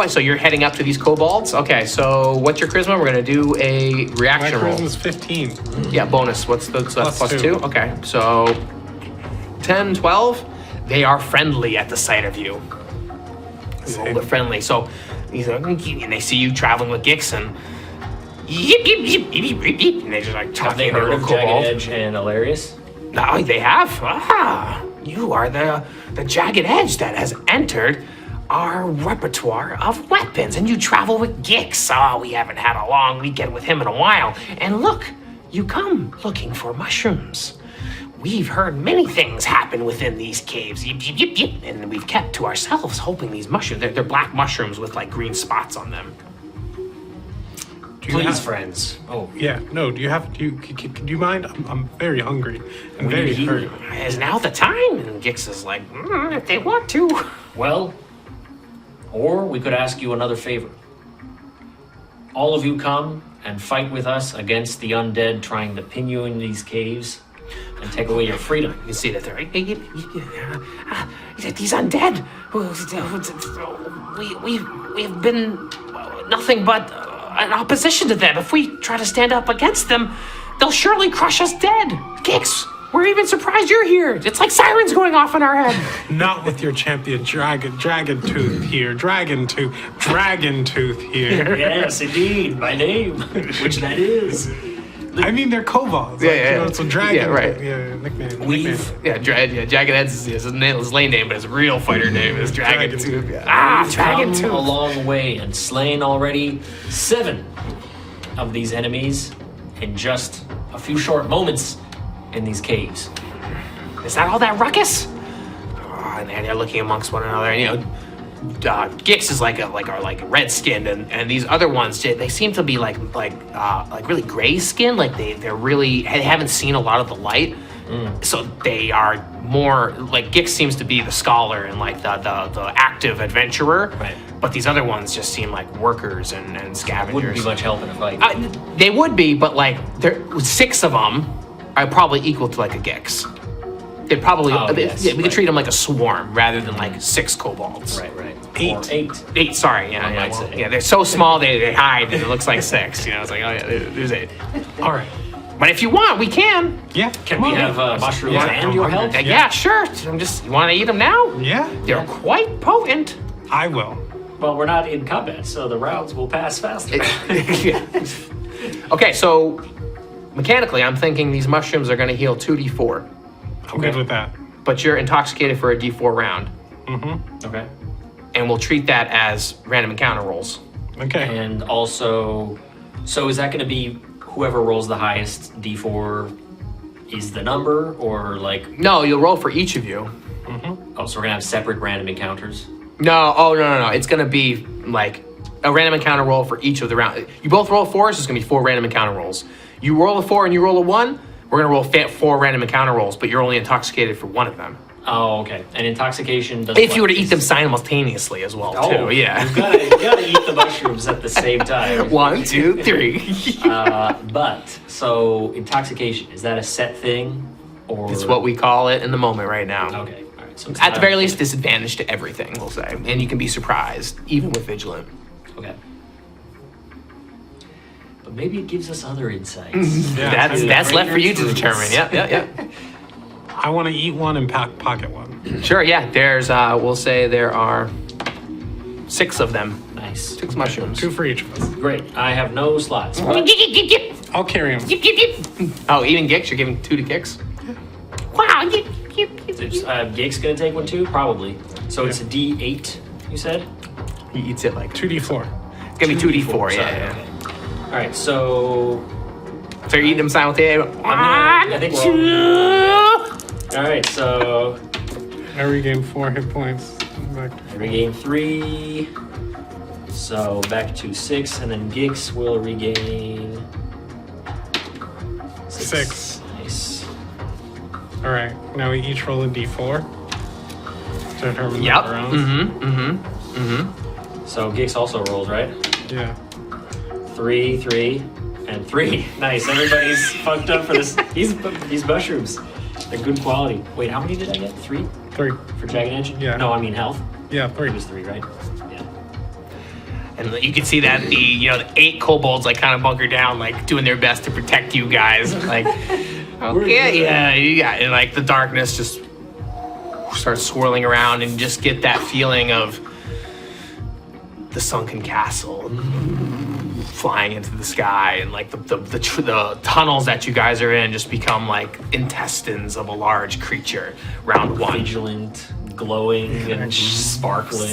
So you're heading up to these kobolds? Okay, so what's your charisma? We're gonna do a My reaction roll. charisma's 15. Yeah, bonus. What's the so that's Plus plus two. 2? Okay, so 10, 12. They are friendly at the sight of you. They're friendly. So and they see you traveling with Gix, and yip, yip, yip, yip, yip, yip. And they just like Have talk they to the heard little of Jagged kobold. Edge and Hilarious? Oh, they have? Ah, you are the Jagged Edge that has entered our repertoire of weapons, and you travel with Gix. Oh, we haven't had a long weekend with him in a while. And look, you come looking for mushrooms. We've heard many things happen within these caves, yip, yip, yip, yip, and we've kept to ourselves hoping these mushrooms, they're black mushrooms with like green spots on them. Do you Please, have- friends. Oh, Yeah, no, do you mind? I'm very hungry and We very need to hurt. eat. Is now the time? And Gix is like, if they want to. well, or we could ask you another favor. All of you come and fight with us against the undead trying to pin you in these caves and take away your freedom. You can see that they're like, these undead. We've been nothing but an opposition to them. If we try to stand up against them, they'll surely crush us dead. Gix, we're even surprised you're here. It's like sirens going off in our head. Not with your champion Dragon Tooth here. Dragon Tooth here. Yes, indeed, my name, which that is. I mean, they're kobolds. So Dragon. Yeah, right. Yeah, nickname. Jagged Edge is his lane name, but his real fighter name is Dragon Tooth. Dragon Come Tooth. a long way and slain already 7 of these enemies in just a few short moments in these caves. Is that all that ruckus? Oh, and they're looking amongst one another. And, Gix is like red skinned, and these other ones they seem to be like really gray skinned. Like they haven't seen a lot of the light, so they are more like Gix seems to be the scholar and like the active adventurer. Right. But these other ones just seem like workers and scavengers. Wouldn't be much help in a fight. They would be, but like 6 of them are probably equal to like a Gix. They'd probably Yes, we could right. treat them like a swarm rather than like 6 kobolds. Right. 8. Or 8. 8, sorry, One yeah, might say. yeah. They're so small they hide, and it looks like 6. You know, it's like, oh yeah, there's 8. All right. But if you want, we can. Yeah. Can come we on. have mushrooms Yeah, and I'm your hungry. help? Yeah, sure. You want to eat them now? Yeah. They're quite potent. I will. Well, we're not in combat, so the rounds will pass faster. Okay, so mechanically, I'm thinking these mushrooms are going to heal 2d4, I'm good with that. but you're intoxicated for a d4 round, Okay. and we'll treat that as random encounter rolls. Okay. And also, so is that going to be whoever rolls the highest d4 is the number, or like, No, you'll roll for each of you. oh, so we're going to have separate random encounters? No. It's going to be like a random encounter roll for each of the round. You both roll 4, so it's going to be 4 random encounter rolls. You roll a 4 and you roll a 1, we're going to roll 4 random encounter rolls, but you're only intoxicated for one of them. Oh, okay. And intoxication does If you were to eat them simultaneously as well, Oh, too. Yeah. You gotta eat the mushrooms at the same time. 1, 2, 3. But so intoxication, is that a set thing, or It's what we call it in the moment right now. Okay, all right. So it's At not the very least, disadvantage to everything, we'll say. And you can be surprised, even with Vigilant. okay. But maybe it gives us other insights. Yeah, That's left for you to Fruits. determine. Yep. I want to eat one and pocket one. Sure, yeah. There's, we'll say there are 6 of them. Nice. 6 mushrooms. 2 for each of us. Great. I have no slots. I'll carry them. Oh, even Gix? You're giving 2 to Gix? Wow, Gix gonna take one too, probably. So it's a D8. You said. He eats it like 2d4. It's gonna be 2d4, Sorry, yeah. okay. All right. So So you're eating them simultaneously. I think we're all right. So I regain 4 hit points. Back to I regain 3. So back to 6, and then Gix will regain 6. Nice. All right. Now we each roll a d4. To determine Yep. the rounds. So Gix also rolls, right? Yeah. 3, 3, and 3. Nice. Everybody's fucked up for this. These mushrooms. They're good quality. Wait, how many did I get? 3 3. for Jagged Edge? Yeah. No, I mean health. Yeah, It 3. was 3, right? Yeah. And you can see that the 8 kobolds like kind of bunker down, like doing their best to protect you guys. Like, okay, yeah, you got, and like the darkness just starts swirling around, and just get that feeling of the sunken castle flying into the sky, and like the tunnels that you guys are in just become like intestines of a large creature. Round 1. Vigilant, glowing, and sparkling.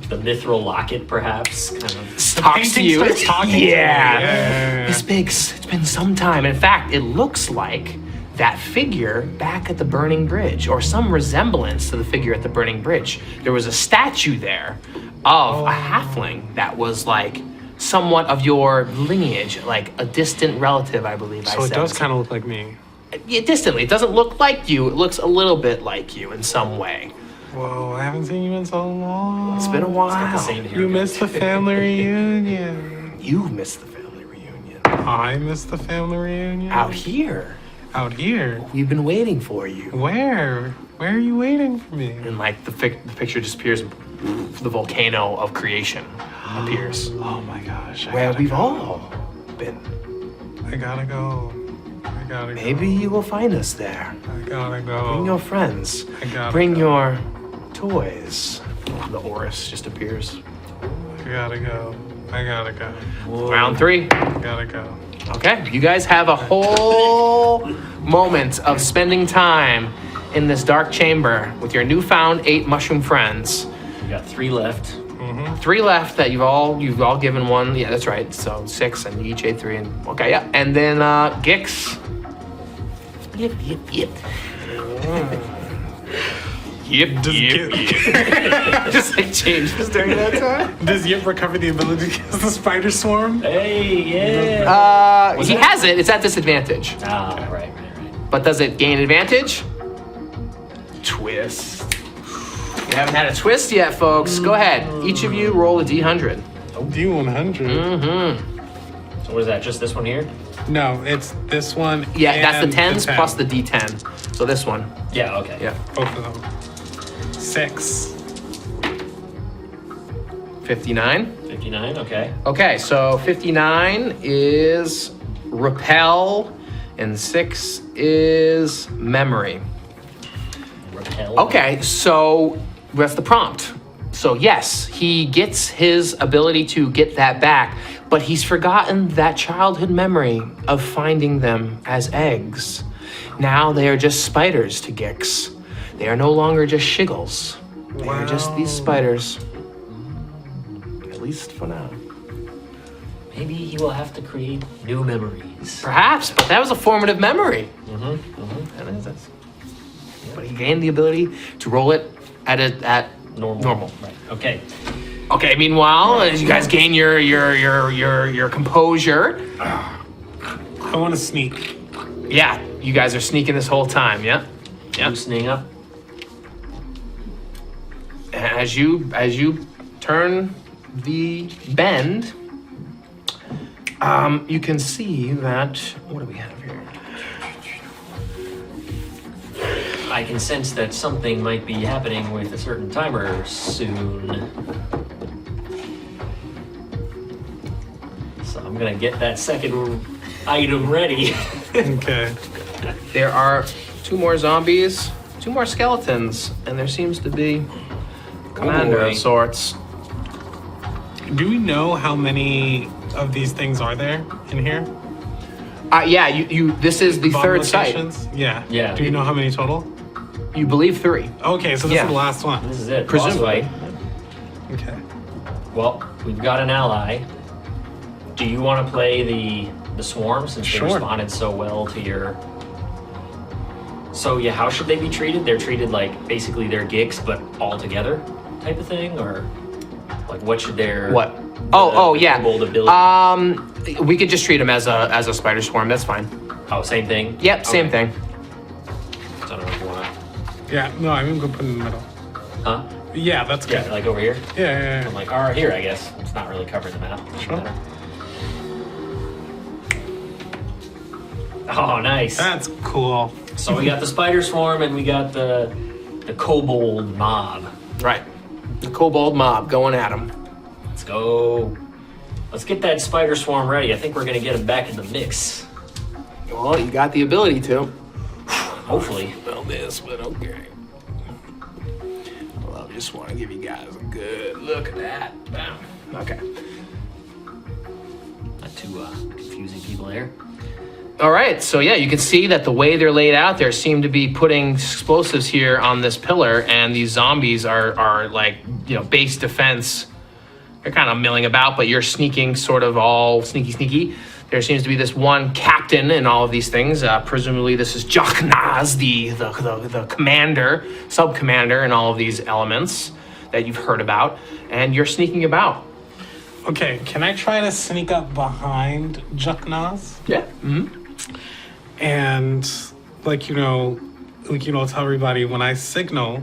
The mithril locket, perhaps, kind of Talks to you. starts talking to me. Yeah. Miss Biggs, it's been some time. In fact, it looks like that figure back at the burning bridge, or some resemblance to the figure at the burning bridge. There was a statue there of a halfling that was like somewhat of your lineage, like a distant relative, I believe. So it does kind of look like me. Yeah, distantly. It doesn't look like you. It looks a little bit like you in some way. Whoa, I haven't seen you in so long. It's been a while. the same haircut. You missed the family reunion. You missed the family reunion. I missed the family reunion. Out here. Out here? We've been waiting for you. Where? Where are you waiting for me? And like the picture disappears, the volcano of creation appears. Oh my gosh. Where we've all been. I gotta go. I gotta go. Maybe you will find us there. I gotta go. Bring your friends. I gotta Bring go. your toys. The Horus just appears. I gotta go. I gotta go. Round 3. I gotta go. Okay, you guys have a whole moment of spending time in this dark chamber with your newfound 8 mushroom friends. We got 3 left. 3 left that you've all given one. Yeah, that's right. So 6 and you each ate 3 and okay, yeah. And then Gix. Yep. Yep. Just like changes during that time. Does Yip recover the ability to cast the spider swarm? Hey, yeah. He has it. It's at disadvantage. Ah, right. But does it gain advantage? Twist. You haven't had a twist yet, folks. Go ahead. Each of you roll a D100. D100. So what is that? Just this one here? No, it's this one. Yeah, that's the and 10s 10. plus the D10. So this one. Yeah, okay. Yeah. Both of them. 6. 59. 59, okay. Okay, so 59 is repel, and 6 is memory. Repel. Okay, so that's the prompt. So yes, he gets his ability to get that back, but he's forgotten that childhood memory of finding them as eggs. Now they are just spiders to Gix. They are no longer just Shiggles. They are just these spiders. At least for now. Maybe he will have to create new memories. Perhaps, but that was a formative memory. That is it. But he gained the ability to roll it at normal. Right. Okay. Okay. Meanwhile, as you guys gain your composure, I want to sneak. yeah, you guys are sneaking this whole time. Yeah. Loosening up. As you turn the bend, you can see that. What do we have here? I can sense that something might be happening with a certain timer soon. So I'm gonna get that second item ready. Okay. There are 2 more zombies, 2 more skeletons, and there seems to be a commander boy. of sorts. Do we know how many of these things are there in here? Yeah, you. This is the Bomb third site. locations? Yeah. Yeah. Do you know how many total? You believe 3. Okay, so this Yeah. is the last one. This is it. Presumably. Boss fight. Okay. Well, we've got an ally. Do you want to play the swarm since Sure. they responded so well to your? So yeah, how should they be treated? They're treated like basically they're Gix, but all together, type of thing, or like what should their What? Oh, yeah. bold ability? We could just treat him as a spider swarm. That's fine. Oh, same thing. Yep, same Okay. thing. I don't know if you want to. Yeah, no, I'm gonna put it in the middle. Huh? Yeah, that's good. Yeah, like over here. Yeah. I'm like, all right, here, I guess. It's not really covering the map. Sure. Oh, nice. That's cool. So we got the spider swarm and we got the kobold mob. Right. The kobold mob going at him. Let's go. Let's get that spider swarm ready. I think we're gonna get him back in the mix. Well, you got the ability to. Hopefully. Well, this, but okay. Well, I just want to give you guys a good look at that. Bam. Okay. to confusing people there. All right, so yeah, you can see that the way they're laid out, there seem to be putting explosives here on this pillar, and these zombies are like, base defense. They're kind of milling about, but you're sneaking, sort of all sneaky. There seems to be this one captain in all of these things. Presumably, this is Jachnaz, the commander, sub-commander in all of these elements that you've heard about, and you're sneaking about. Okay, can I try to sneak up behind Jachnaz? Yeah. Mm-hmm. And tell everybody when I signal,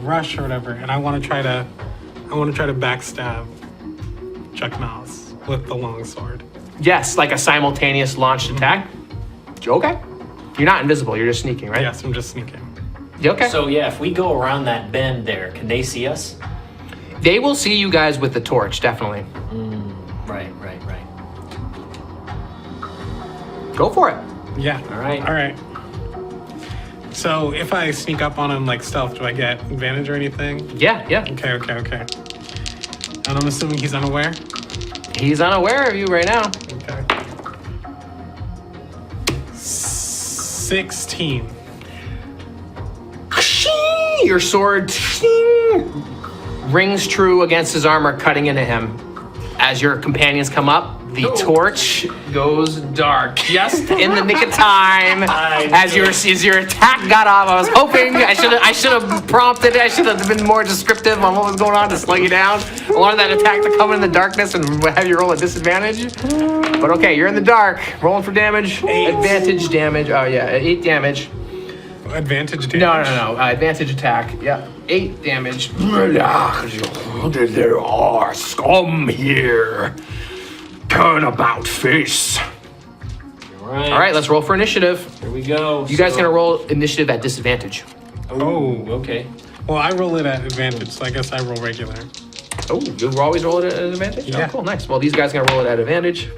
rush or whatever, and I want to try to backstab Jachnaz with the longsword. Yes, like a simultaneous launched attack. Okay. You're not invisible. You're just sneaking, right? Yes, I'm just sneaking. You okay? So yeah, if we go around that bend there, can they see us? They will see you guys with the torch, definitely. Right. Go for it. Yeah. All right. All right. So if I sneak up on him like stealth, do I get advantage or anything? Yeah. Okay. And I'm assuming he's unaware? He's unaware of you right now. Okay. 16. Your sword rings true against his armor, cutting into him. As your companions come up, the torch goes dark just in the nick of time. As your attack got off, I was hoping I should have prompted it. I should have been more descriptive on what was going on to slow you down. I wanted that attack to come in the darkness and have you roll a disadvantage. But okay, you're in the dark. Rolling for damage. 8. Advantage damage. Oh yeah, 8 damage. Advantage damage? No. Advantage attack. Yeah, 8 damage. There are scum here. Turn about face. All right, Let's roll for initiative. Here we go. You guys gonna roll initiative at disadvantage. Oh, okay. Well, I roll it at advantage, so I guess I roll regular. Oh, you always roll it at advantage? Yeah. Oh, cool, nice. Well, these guys are gonna roll it at advantage.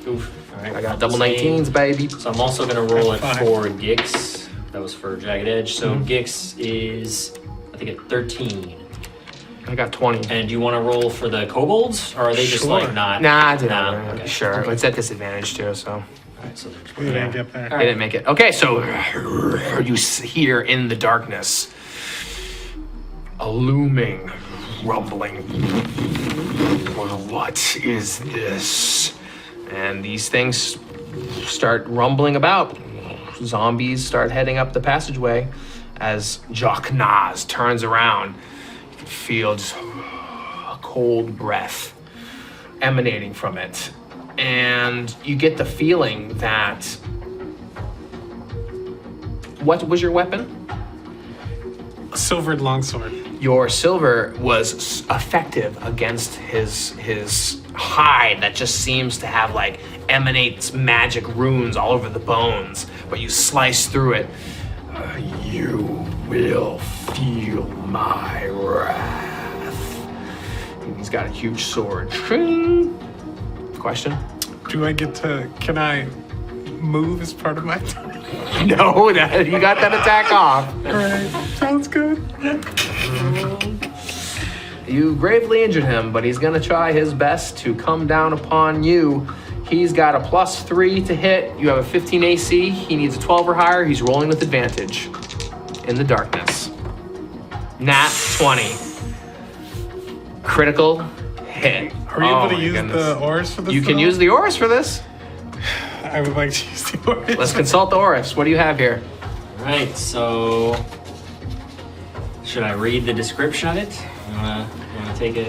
Oof. All right. I got double 19s, baby. So I'm also gonna roll it Fine. for Gix. That was for Jagged Edge. So Gix is, I think, at 13. I got 20. And do you want to roll for the kobolds, or are they just Sure. like not? Nah, I didn't. Okay. Sure, it's at disadvantage too, so. All right, so there's We didn't get there. They didn't make it. Okay, so you hear in the darkness a looming, rumbling. What is this? And these things start rumbling about. Zombies start heading up the passageway as Jachnaz turns around. You can feel just a cold breath emanating from it. And you get the feeling that... What was your weapon? A silvered longsword. Your silver was effective against his hide that just seems to have emanates magic runes all over the bones, but you slice through it. You will feel my wrath. And he's got a huge sword. Question? Can I move as part of my turn? No, you got that attack off. Alright, sounds good. You gravely injured him, but he's gonna try his best to come down upon you. He's got a +3 to hit. You have a 15 AC. He needs a 12 or higher. He's rolling with advantage in the darkness. Nat 20. Critical hit. Are we able Oh to my use goodness. the oars for this? You at can all? use the Oris for this. I would like to use the oars. Let's consult the Oris. What do you have here? All right, so should I read the description of it? You wanna take it?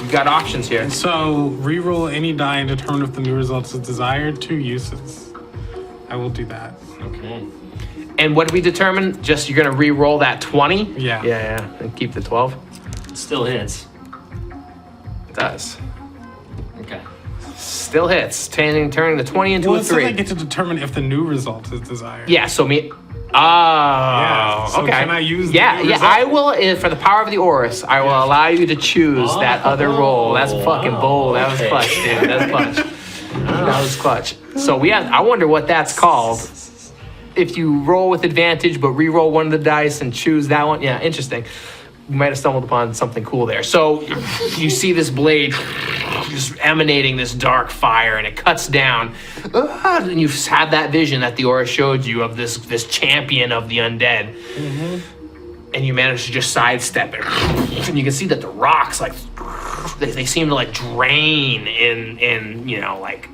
You've got options here. So, reroll any die and determine if the new result is desired. 2 uses. I will do that. Okay. And what did we determine? Just you're gonna re-roll that 20? Yeah. Yeah, and keep the 12. It still hits. It does. Okay. Still hits, turning the 20 into Well, a it says 3. I get to determine if the new result is desired. Yeah, so me. Oh, Yeah, so okay. can I use the Yeah, new yeah. result? I will. For the power of the Oris, I will allow you to choose that other roll. That's fucking bold. That was okay. clutch, dude. That's clutch. That was clutch. So I wonder what that's called. If you roll with advantage, but re-roll one of the dice and choose that one. Yeah, interesting. you might have stumbled upon something cool there. So you see this blade just emanating this dark fire, and it cuts down. And you've had that vision that the aura showed you of this champion of the undead. And you manage to just sidestep it. And you can see that the rocks, like, they seem to, like, drain in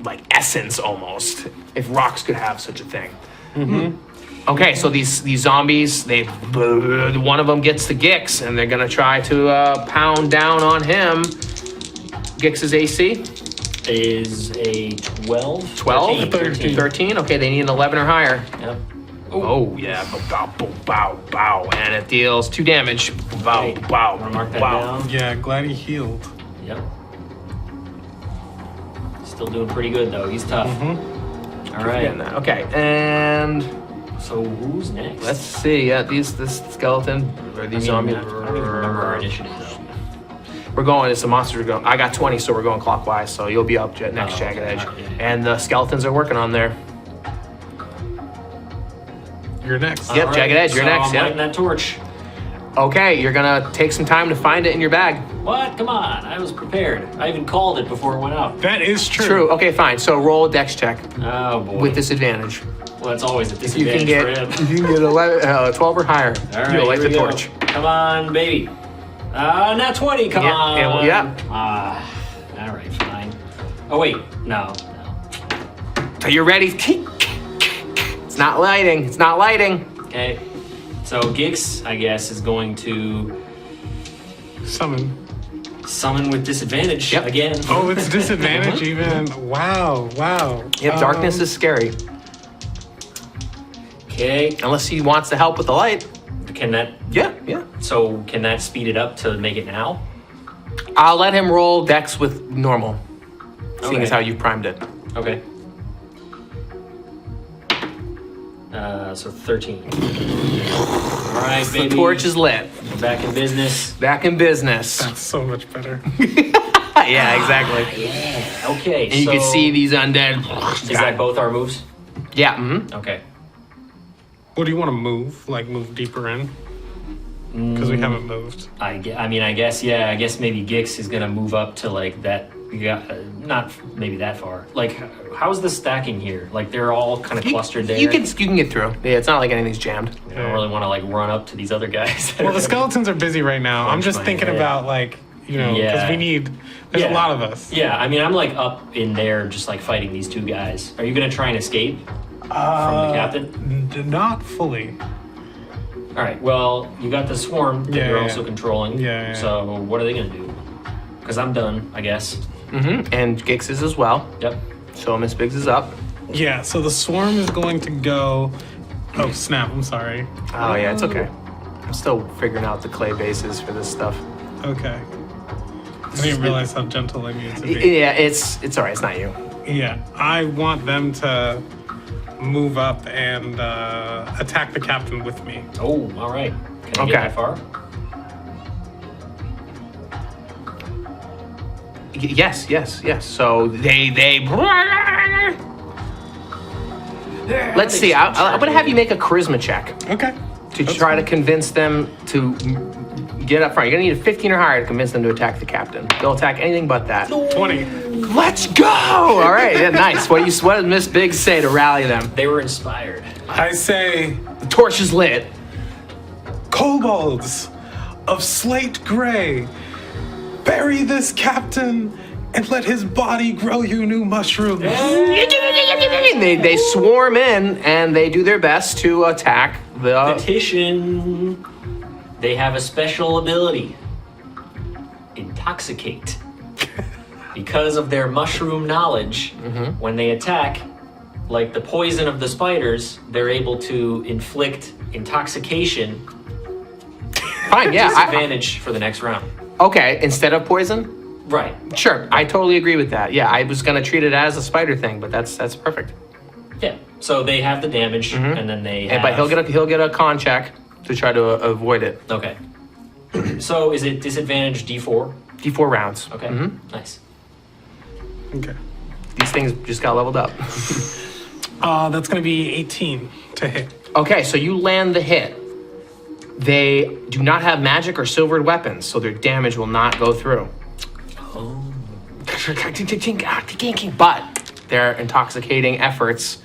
like essence almost. If rocks could have such a thing. Okay, so these zombies, one of them gets the Gix, and they're gonna try to pound down on him. Gix's AC Is a 12. 12? 13. Okay, they need an 11 or higher. Yep. Oh yeah, bow, bow, bow, bow, and it deals 2 damage. Bow, Okay, bow, wanna mark that bow. down? Yeah, glad he healed. Yep. Still doing pretty good though. He's tough. All right. Getting that. Okay, and So who's next? let's see. Yeah, this skeleton or these zombies. I don't even remember our initiative though. We're going. It's the monsters are going. I got 20, so we're going clockwise. So you'll be up next, Jagged okay. Edge, Yeah. and the skeletons are working on there. You're next. Yep, All Jagged Edge, you're so next, I'm yeah. lighting that torch. Okay, you're gonna take some time to find it in your bag. What? Come on! I was prepared. I even called it before it went out. That is true. True. Okay, fine. So roll a dex check Oh boy. with disadvantage. Well, that's always a You can disadvantage get for him. you can get 11, 12 or higher. All right, You'll light here the we go. torch. Come on, baby. Not 20. Come Yeah, on. yeah, well, yeah. All right, fine. Oh wait, no. So you're ready. It's not lighting. It's not lighting. Okay. So Gix, I guess, is going to summon with disadvantage Yep. again. Oh, it's disadvantage even. Wow. Yep. Darkness is scary. Okay. Unless he wants to help with the light. Can that? Yeah. So can that speed it up to make it now? I'll let him roll dex with normal. Seeing Okay. as how you primed it. Okay. So 13. All right, The baby. torch is lit. We're back in business. Back in business. That's so much better. Yeah, exactly. Yeah. Okay. And you can see these undead. Is that both our moves? Yeah. Mm-hmm. Okay. What do you want to move? Like move deeper in? Because we haven't moved. I guess, yeah. I guess maybe Gix is gonna move up to like that. Not maybe that far. Like, how's the stacking here? Like, they're all kind of clustered there. You can get through. Yeah, it's not like anything's jammed. I don't really want to like run up to these other guys. Well, the skeletons are busy right now. I'm Punch just my thinking head. about like, because Yeah. we need. There's a Yeah. lot of us. Yeah, I mean, I'm like up in there, just like fighting these 2 guys. Are you gonna try and escape from the captain? Not fully. All right. Well, you got the swarm that Yeah, you're yeah. also controlling. Yeah. So what are they gonna do? Because I'm done, I guess. Mm-hmm. And Gix is as well. Yep. So Miss Biggs is up. Yeah. So the swarm is going to go. Oh snap! I'm sorry. Oh yeah, it's okay. I'm still figuring out the clay bases for this stuff. Okay. I didn't realize how gentle I needed to be. Yeah, it's all right. It's not you. Yeah, I want them to move up and attack the captain with me. Oh, all right. Can I Okay. get that far? Yes. So they. Let's see. I'm gonna have you make a charisma check Okay. to try to convince them to get up front. You're gonna need a 15 or higher to convince them to attack the captain. They'll attack anything but that. 20. Let's go! All right, yeah, nice. What does Miss Biggs say to rally them? They were inspired. I say, The torch is lit. kobolds of slate gray, bury this captain and let his body grow you new mushrooms. They swarm in and they do their best to attack the. Petition. They have a special ability. Intoxicate. Because of their mushroom knowledge, when they attack, like the poison of the spiders, they're able to inflict intoxication. Fine, yeah. Disadvantage for the next round. Okay, instead of poison? Right. Sure, I totally agree with that. Yeah, I was gonna treat it as a spider thing, but that's perfect. Yeah. So they have the damage, and then they have... But he'll get a con check to try to avoid it. Okay. So is it disadvantage D4? D4 rounds. Okay. Nice. Okay. These things just got leveled up. That's going to be 18 to hit. Okay, so you land the hit. They do not have magic or silvered weapons, so their damage will not go through. But their intoxicating efforts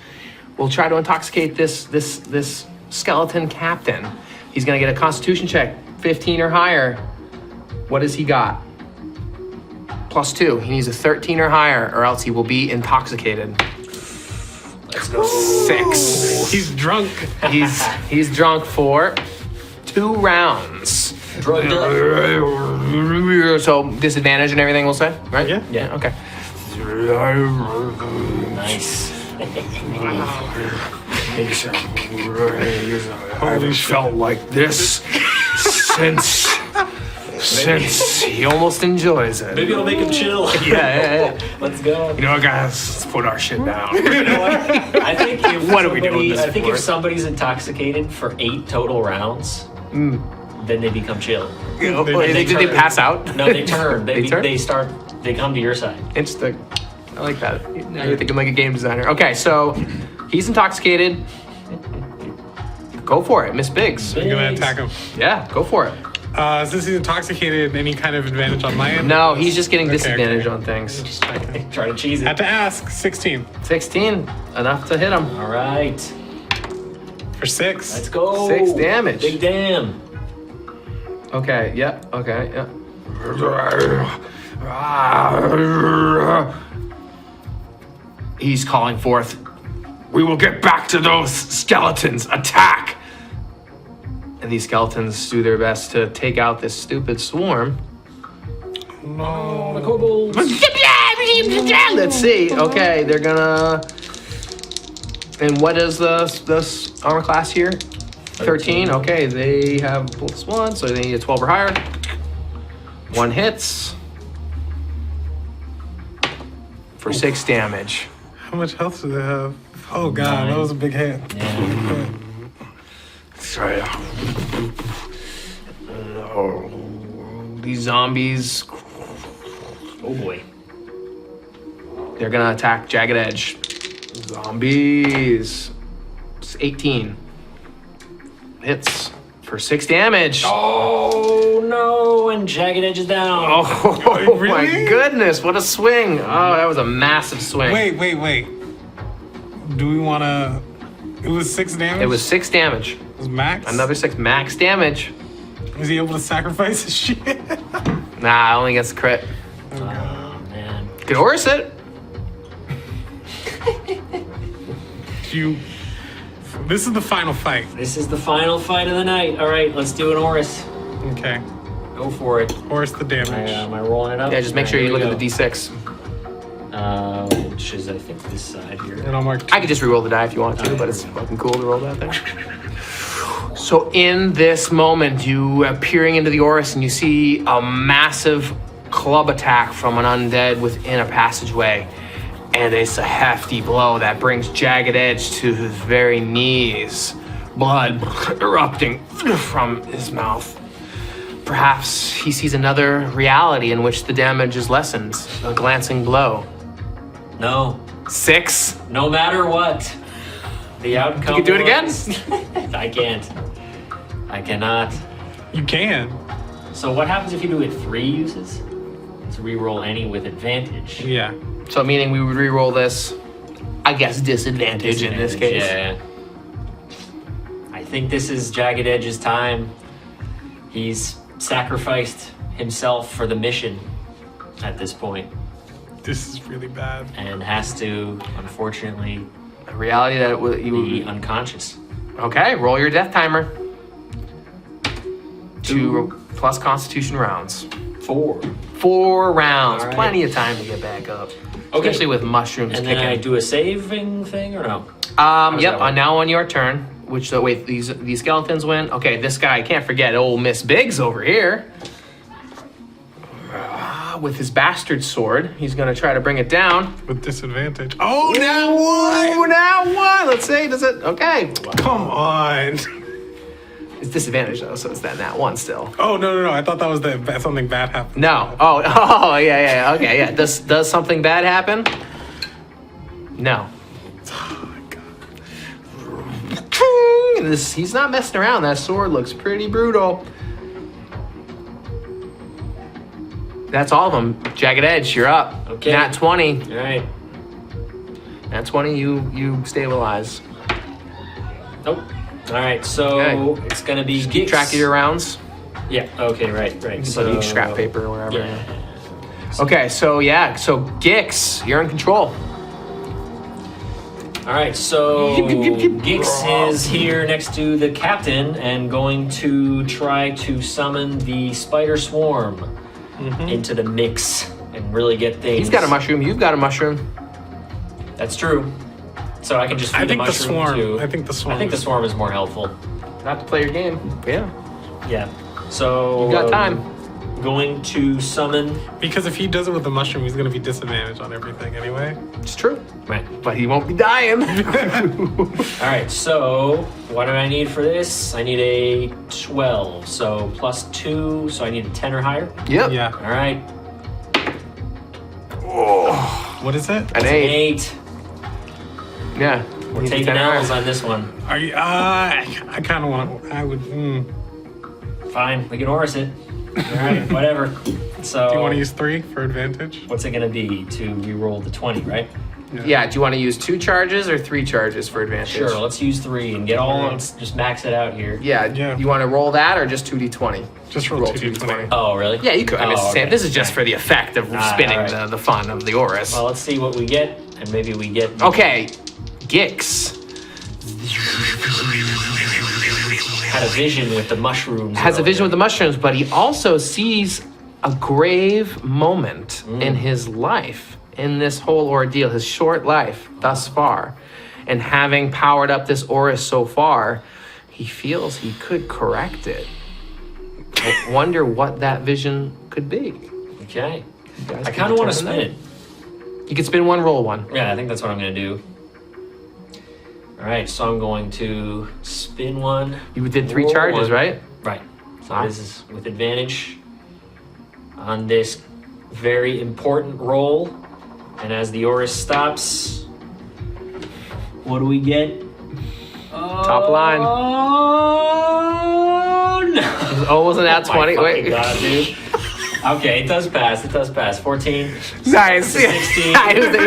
will try to intoxicate this skeleton captain. He's gonna get a Constitution check, 15 or higher. What has he got? +2. He needs a 13 or higher, or else he will be intoxicated. Let's go. 6. He's drunk. He's drunk for 2 rounds. Drugged up. So disadvantage and everything, we'll say, right? Yeah. Yeah. Okay. Nice. I haven't felt like this since He almost enjoys it. Maybe it'll make him chill. Yeah. Let's go. you know, guys. Let's put our shit down. You know what? I think if What are we doing this I think for? if somebody's intoxicated for 8 total rounds, then they become chill. Did they pass out? No, they turn. They turn? They come to your side. Interesting. I like that. Now you're thinking like a game designer. Okay, so he's intoxicated. Go for it, Miss Biggs. I'm gonna attack him. Yeah, go for it. Since he's intoxicated, any kind of advantage on my end? No, he's just getting Okay, disadvantage okay. on things. Try to cheese Had it. to ask. 16 16, enough to hit him. All right. for 6. Let's go. 6 damage. Big damn. Okay, yeah, okay, yeah. He's calling forth, "We will get back to those skeletons. Attack!" And these skeletons do their best to take out this stupid swarm. No. The kobolds. Let's see. Okay, they're gonna. And what is the armor class here? 13. Okay, they have +1, so they need a 12 or higher. 1 hits for 6 damage. How much health do they have? Oh god, that was a big hit. Yeah. These zombies, Oh boy. they're gonna attack Jagged Edge. Zombies. It's 18. Hits for 6 damage. Oh no! And Jagged Edge is down. Oh my Really? goodness, what a swing. Oh, that was a massive swing. Wait. Do we want to... It was 6 damage? It was 6 damage. It was max? Another 6 max damage. Was he able to sacrifice his shit? Nah, only gets crit. Oh man. Could horse it. This is the final fight. This is the final fight of the night. All right, let's do an Oris. Okay. Go for it. Horse the damage. Am I rolling it up? Yeah, just make sure you look at the D6. Which is, I think, this side here. And I'll mark I could just re-roll the die if you want to, but it's fucking cool to roll that thing. So in this moment, you are peering into the Oris and you see a massive club attack from an undead within a passageway. And it's a hefty blow that brings Jagged Edge to his very knees. Blood erupting from his mouth. Perhaps he sees another reality in which the damage is lessened. A glancing blow. No. 6. No matter what, the outcome. You can do it again? I can't. I cannot. You can. So what happens if you do it 3 uses? To re-roll any with advantage. Yeah. So meaning we would re-roll this, I guess disadvantage in this case. Yeah. I think this is Jagged Edge's time. He's sacrificed himself for the mission at this point This is really bad. and has to, unfortunately, A reality that be you. unconscious. Okay, roll your death timer. 2 plus Constitution rounds. 4. 4 rounds, All right. plenty of time to get back up. Okay. Especially with mushrooms And then I kicking. do a saving thing or no? Yep. that work? Now on your turn. Which wait, these skeletons win. Okay, this guy, I can't forget old Miss Biggs over here. With his bastard sword, he's gonna try to bring it down. With disadvantage. Oh, now what? Now what? Let's see. Does it? Okay. Come on. It's disadvantage though, so it's that 1 still. Oh, no. I thought that was something bad happened. No. Oh, yeah. Okay, yeah. Does something bad happen? No. this. He's not messing around. That sword looks pretty brutal. That's all of them. Jagged Edge, you're up. Okay. Nat 20. All right. Nat 20, you stabilize. Nope. All right, so Okay. it's gonna be Keep Gix. track of your rounds. Yeah. Okay. Right. So each scrap paper or wherever. Yeah. Okay, so Gix, you're in control. All right, so Gix is here next to the captain and going to try to summon the spider swarm into the mix and really get things. He's got a mushroom. You've got a mushroom. That's true. So I can just feed I think the mushroom swarm. to. I think the swarm. I think the swarm is more helpful. Not to play your game. Yeah. Yeah. So You got time. Going to summon. Because if he does it with the mushroom, he's going to be disadvantaged on everything anyway. It's true. Right. But he won't be dying. All right. So what do I need for this? I need a 12. So +2. So I need a 10 or higher. Yep. Yeah. All right. What is it? An An 8. 8. Yeah. We're Needs a taking 10 L's higher. on this one. Are you? I kind of want. I would. Fine. We can Horus it. All right. Whatever. So. Do you want to use 3 for advantage? What's it gonna be to re-roll the 20, right? Yeah, do you want to use 2 charges or 3 charges for advantage? Sure, let's use 3 and get all. Let's just max it out here. Yeah, Yeah. you want to roll that or just 2d20? Just roll 2d20. Oh, really? Yeah, you could. I mean, Oh, it's the same. okay. This is just for the effect of spinning alright. the fun of the Horus. Well, let's see what we get, and maybe we get. Okay, Gix Had a vision with the mushrooms. has a vision with the mushrooms, but he also sees a grave moment in his life, in this whole ordeal, his short life thus far. And having powered up this Horus so far, he feels he could correct it. I wonder what that vision could be. Okay. You guys I can kind of want to determine spin it. that. You can spin one, roll one. Yeah, I think that's what I'm gonna do. All right, so I'm going to spin one. You did 3 roll charges, one. right? Right. So Ah. this is with advantage on this very important roll. And as the Horus stops, what do we get? Top line. Oh no! Oh, wasn't that 20? My Wait. fucking God, dude. Okay, it does pass. It does pass. 14. Nice. 16.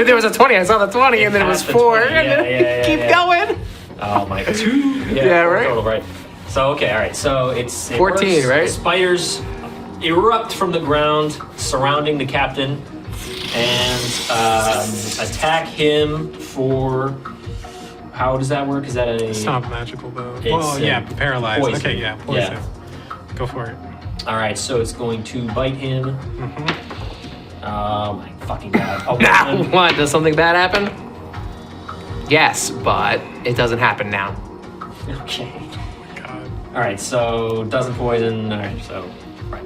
There was a 20. I saw the 20, and then it was passed the 4. 20. Yeah, yeah, Keep yeah. going. Oh my God. 2. Yeah, right. Total, right. So okay, all right. So it 14, works. right? The spiders erupt from the ground, surrounding the captain, and attack him for. How does that work? Is that a? It's not magical though. It's, Well, yeah, paralyzed. poison. Okay, yeah, poison. Yeah. Go for it. All right, so it's going to bite him. Oh my fucking God! Oh, Now, one. what? Does something bad happen? Yes, but it doesn't happen now. Okay. God. All right, so doesn't poison. All right, so right.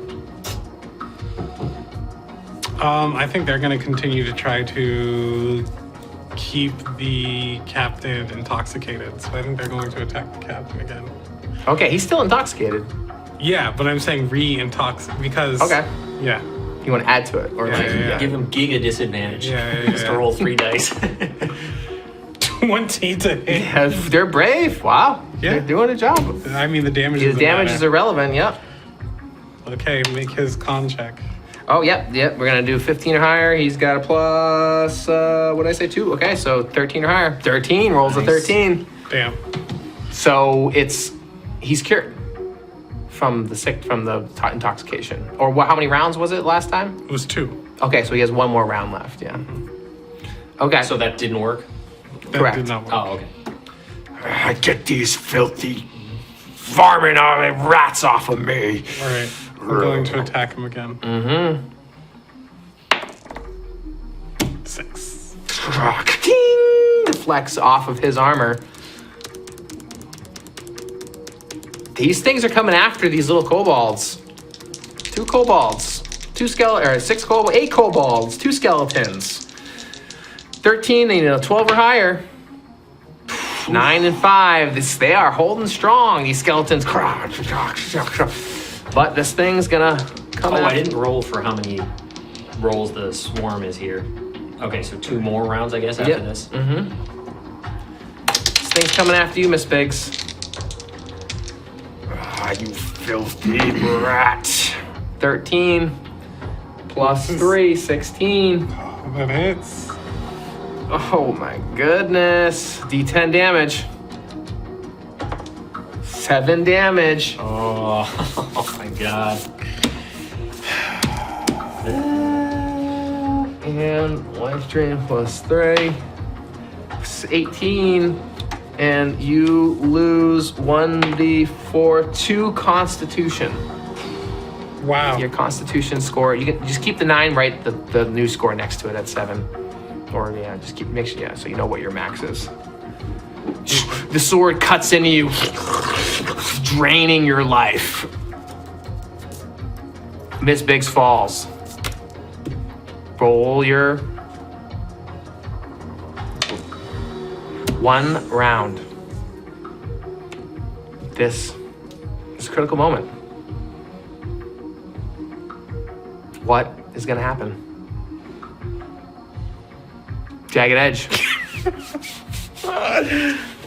I think they're going to continue to try to keep the captain intoxicated. So I think they're going to attack the captain again. Okay, he's still intoxicated. Yeah, but I'm saying re-intox because. Okay. Yeah. You want to add to it? Or Yeah, like, yeah, yeah. Give him giga disadvantage. Yeah, Just to roll 3 dice. 20 to hit. Yeah, they're brave. Wow. Yeah. They're doing a job. I mean, the damage The is damage is irrelevant, yep. Okay, make his con check. Oh, yep. We're going to do 15 or higher. He's got a plus, what did I say, 2? Okay, so 13 or higher. 13, rolls a 13. Damn. So he's cured from the intoxication. Or how many rounds was it last time? It was 2. Okay, so he has one more round left, yeah. Okay, So that didn't work? That Correct. did not work. Oh, okay. I get these filthy varmint rats off of me. All right. I'm going to attack him again. 6. ding, deflects off of his armor. These things are coming after these little kobolds. 2 kobolds. 8 kobolds. 2 skeletons. 13, they need a 12 or higher. 9 and 5. They are holding strong, these skeletons. But this thing's gonna come Oh, out. I didn't roll for how many rolls the swarm is here. Okay, so 2 more rounds, I guess, after Yep. this. This thing's coming after you, Miss Biggs. you filthy rat. 13 plus 3, 16. That hits. Oh my goodness. D10 damage. 7 damage. Oh, oh my god. And life drain plus 3. 18. And you lose 1d4, 2 constitution. Wow. Your constitution score, you can just keep the 9, write the new score next to it at 7. Or yeah, just keep, make sure, yeah, so you know what your max is. The sword cuts into you, draining your life. Miss Biggs falls. Roll your 1 round. This is a critical moment. What is gonna happen? Jagged Edge.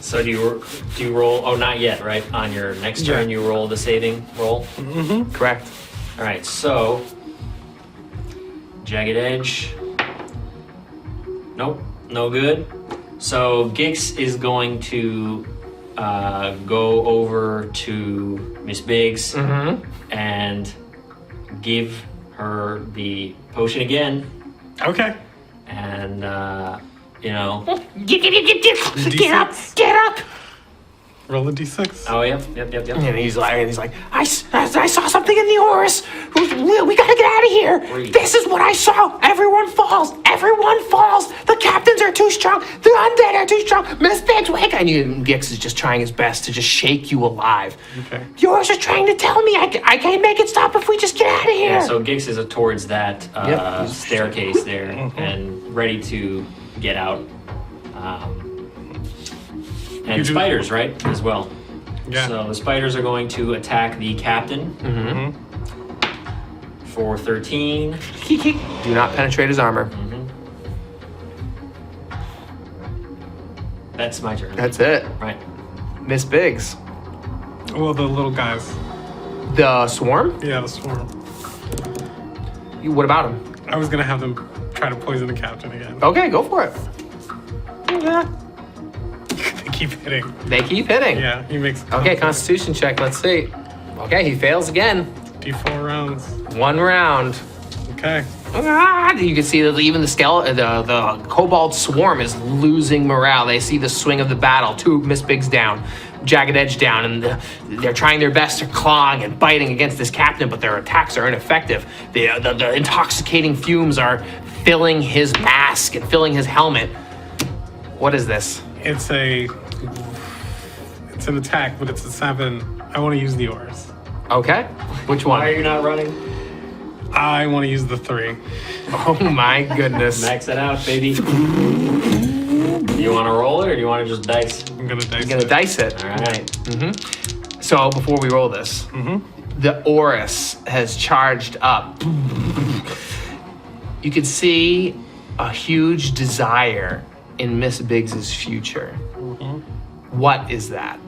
So do you roll? Oh, not yet, right? On your next turn, you roll the saving roll. Mm-hmm. Correct. All right. So Jagged Edge. Nope, no good. So Gix is going to go over to Miss Biggs and give her the potion again. Okay. And you know. Get up! Get up! Roll a d6. Oh, yep. And he's like, I saw something in the Oris. We gotta get out of here. Breathe. This is what I saw. Everyone falls. Everyone falls. The captains are too strong. The undead are too strong. Miss Biggs, wake up. and Gix is just trying his best to just shake you alive. Okay. The Oris are trying to tell me I can't make it stop if we just get out of here. Yeah, so Gix is towards that Yep. staircase there and ready to get out. And spiders, right? As well. Yeah. So the spiders are going to attack the captain for 13. Do not penetrate his armor. That's my turn. That's it. Right. Miss Biggs. Well, the little guys. The swarm? Yeah, the swarm. What about him? I was gonna have them try to poison the captain again. Okay, go for it. They keep hitting. They keep hitting. Yeah, he makes. Okay, Constitution check. Let's see. Okay, he fails again. D4 rounds. 1 round. Okay. You can see that even the skeleton, the kobold swarm is losing morale. They see the swing of the battle. 2 Miss Biggs down, Jagged Edge down, and they're trying their best to clawing and biting against this captain, but their attacks are ineffective. The intoxicating fumes are filling his mask and filling his helmet. What is this? It's an attack, but it's a 7. I want to use the Oris. Okay, which one? Why are you not running? I want to use the 3. Oh my goodness. Max it out, baby. Do you want to roll it or do you want to just dice? I'm gonna dice. You're gonna it. dice it. All right. So before we roll this, the Oris has charged up. You can see a huge desire in Miss Biggs's future. What is that?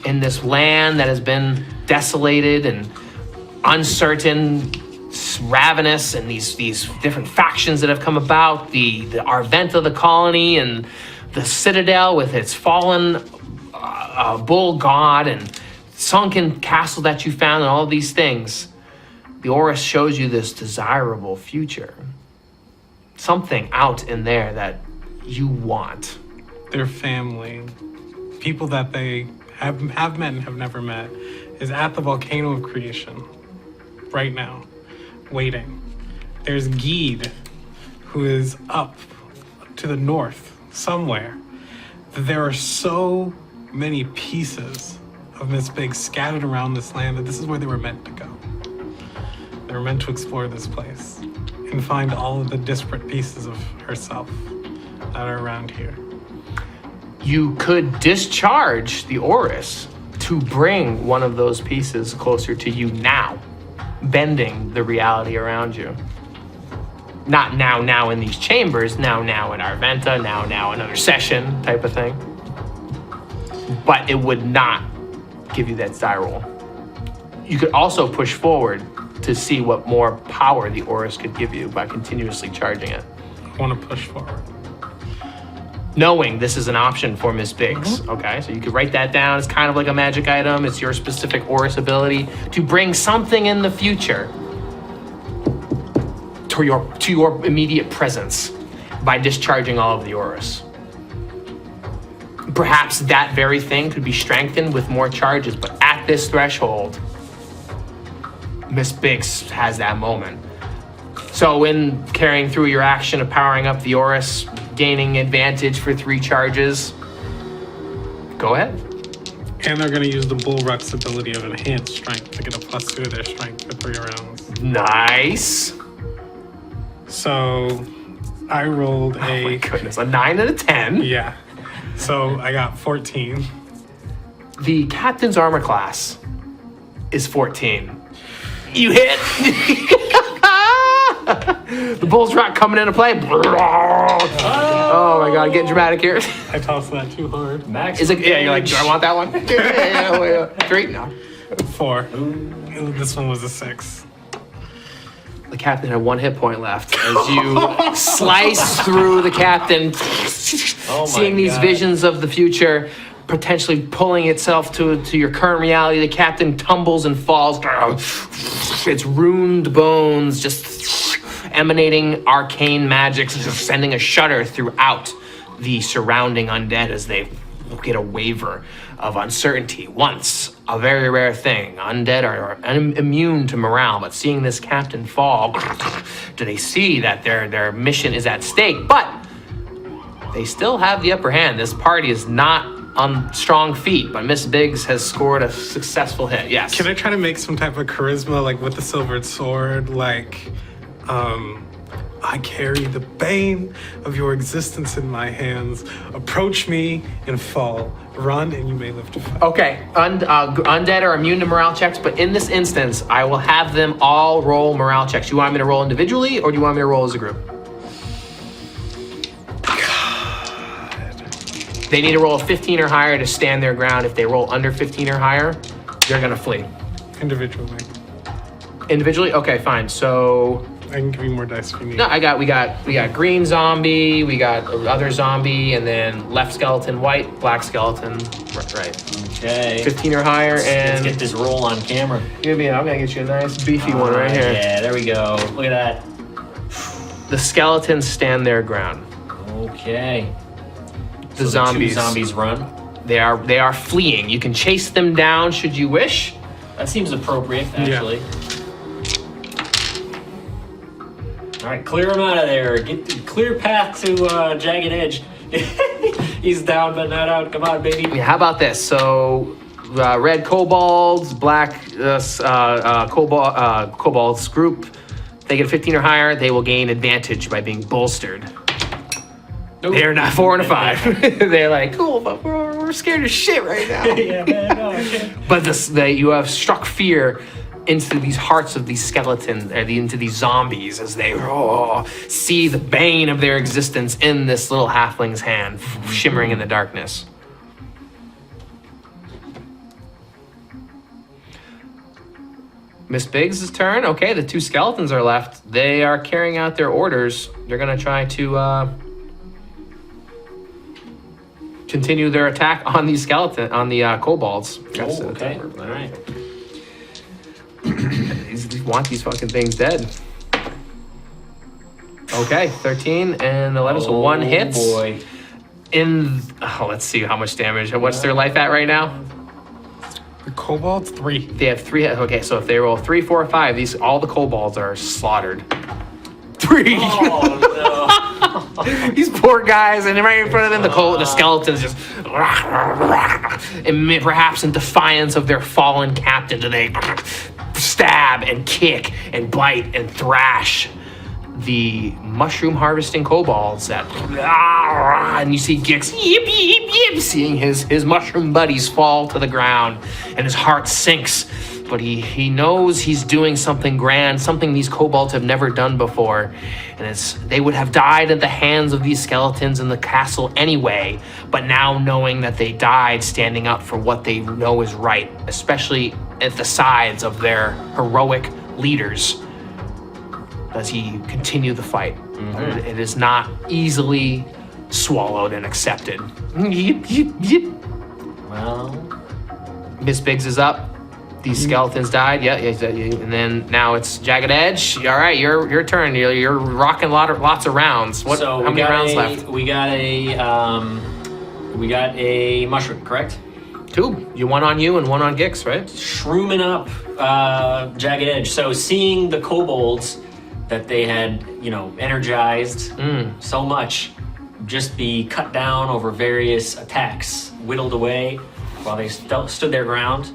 In this land that has been desolated and uncertain, ravenous, and these different factions that have come about, the Arventa, the colony, and the Citadel with its fallen bull god and sunken castle that you found and all these things, the Oris shows you this desirable future. Something out in there that you want. Their family, people that they have met and have never met, is at the volcano of creation right now, waiting. There's Geed, who is up to the north somewhere. There are so many pieces of Miss Biggs scattered around this land that this is where they were meant to go. They were meant to explore this place and find all of the disparate pieces of herself that are around here. You could discharge the Oris to bring one of those pieces closer to you now, bending the reality around you. Not now in these chambers, now in Arventa, now another session type of thing. But it would not give you that die roll. you could also push forward to see what more power the Oris could give you by continuously charging it. I want to push forward. Knowing this is an option for Miss Biggs. Okay, so you could write that down. It's kind of like a magic item. It's your specific Oris ability to bring something in the future to your immediate presence by discharging all of the Oris. Perhaps that very thing could be strengthened with more charges, but at this threshold, Miss Biggs has that moment. So in carrying through your action of powering up the Oris, gaining advantage for 3 charges, go ahead. And they're going to use the Bull Ruck's ability of enhanced strength to get a +2 to their strength for 3 rounds. Nice. So I rolled Oh my a... goodness, a 9 and a 10. Yeah. So I got 14. The captain's armor class is 14. You hit. The Bull's Rock coming into play. Oh my god, getting dramatic here. I tossed that too hard. Max. Is it? Yeah, you're like, do I want that one? Yeah. 3? No. 4. This one was a 6. The captain had 1 hit point left as you slice through the captain, Oh my seeing these God. visions of the future, potentially pulling itself to your current reality. The captain tumbles and falls. Its ruined bones just emanating arcane magic, just sending a shudder throughout the surrounding undead as they get a waiver of uncertainty. Once a very rare thing. Undead are immune to morale, but seeing this captain fall, do they see that their mission is at stake? But they still have the upper hand. This party is not on strong feet, but Miss Biggs has scored a successful hit. Yes. Can I try to make some type of charisma, like with the silvered sword? Like, I carry the bane of your existence in my hands. Approach me and fall. Run and you may live to fight. Okay, undead are immune to morale checks, but in this instance, I will have them all roll morale checks. You want me to roll individually, or do you want me to roll as a group? They need to roll a 15 or higher to stand their ground. If they roll under 15 or higher, they're gonna flee. Individually. Individually? Okay, fine. So I can give you more dice if you need. no, we got green zombie, we got other zombie, and then left skeleton, white, black skeleton. Right. Okay. 15 or higher, Let's and get this roll on camera. I'm gonna get you a nice beefy one right here. Yeah, there we go. Look at that. The skeletons stand their ground. Okay. The So the 2 zombies, zombies run. they are fleeing. You can chase them down should you wish. That seems appropriate, actually. All right, clear him out of there. Get the clear path to Jagged Edge. He's down but not out. Come on, baby. Yeah, how about this? So, red kobolds, black kobolds group. If they get 15 or higher, they will gain advantage by being bolstered. Nope. They're not 4 and a 5. They're like, cool, but we're scared as shit right now. Yeah, man. No, I can't. But you have struck fear into these hearts of these skeletons, into these zombies, as they see the bane of their existence in this little halfling's hand, shimmering in the darkness. Miss Biggs' turn. Okay, the 2 skeletons are left. They are carrying out their orders. They're gonna try to continue their attack on these kobolds. Oh, okay. All right. These want these fucking things dead. Okay, 13 and 11, so 1 hits. Boy. Let's see how much damage. What's their life at right now? The kobolds? 3. They have 3 hits. Okay, so if they roll 3, 4, 5, all the kobolds are slaughtered. 3. Oh, no. These poor guys, and right in front of them, the skeletons just, and perhaps in defiance of their fallen captain, do they stab and kick and bite and thrash the mushroom harvesting kobolds that, and you see Gix yip yip yip, seeing his mushroom buddies fall to the ground, and his heart sinks. But he knows he's doing something grand, something these kobolds have never done before. And they would have died at the hands of these skeletons in the castle anyway, but now knowing that they died standing up for what they know is right, especially at the sides of their heroic leaders as he continue the fight. It is not easily swallowed and accepted. Yip, yip, yip. Well, Miss Biggs is up. These skeletons died. Yeah, and then now it's Jagged Edge. All right, your turn. You're rocking lots of rounds. so how many rounds left? We got a mushroom, correct? 2. You one on you and one on Gix, right? Shrooming up Jagged Edge. So seeing the kobolds that they had, energized so much, just be cut down over various attacks, whittled away while they stood their ground.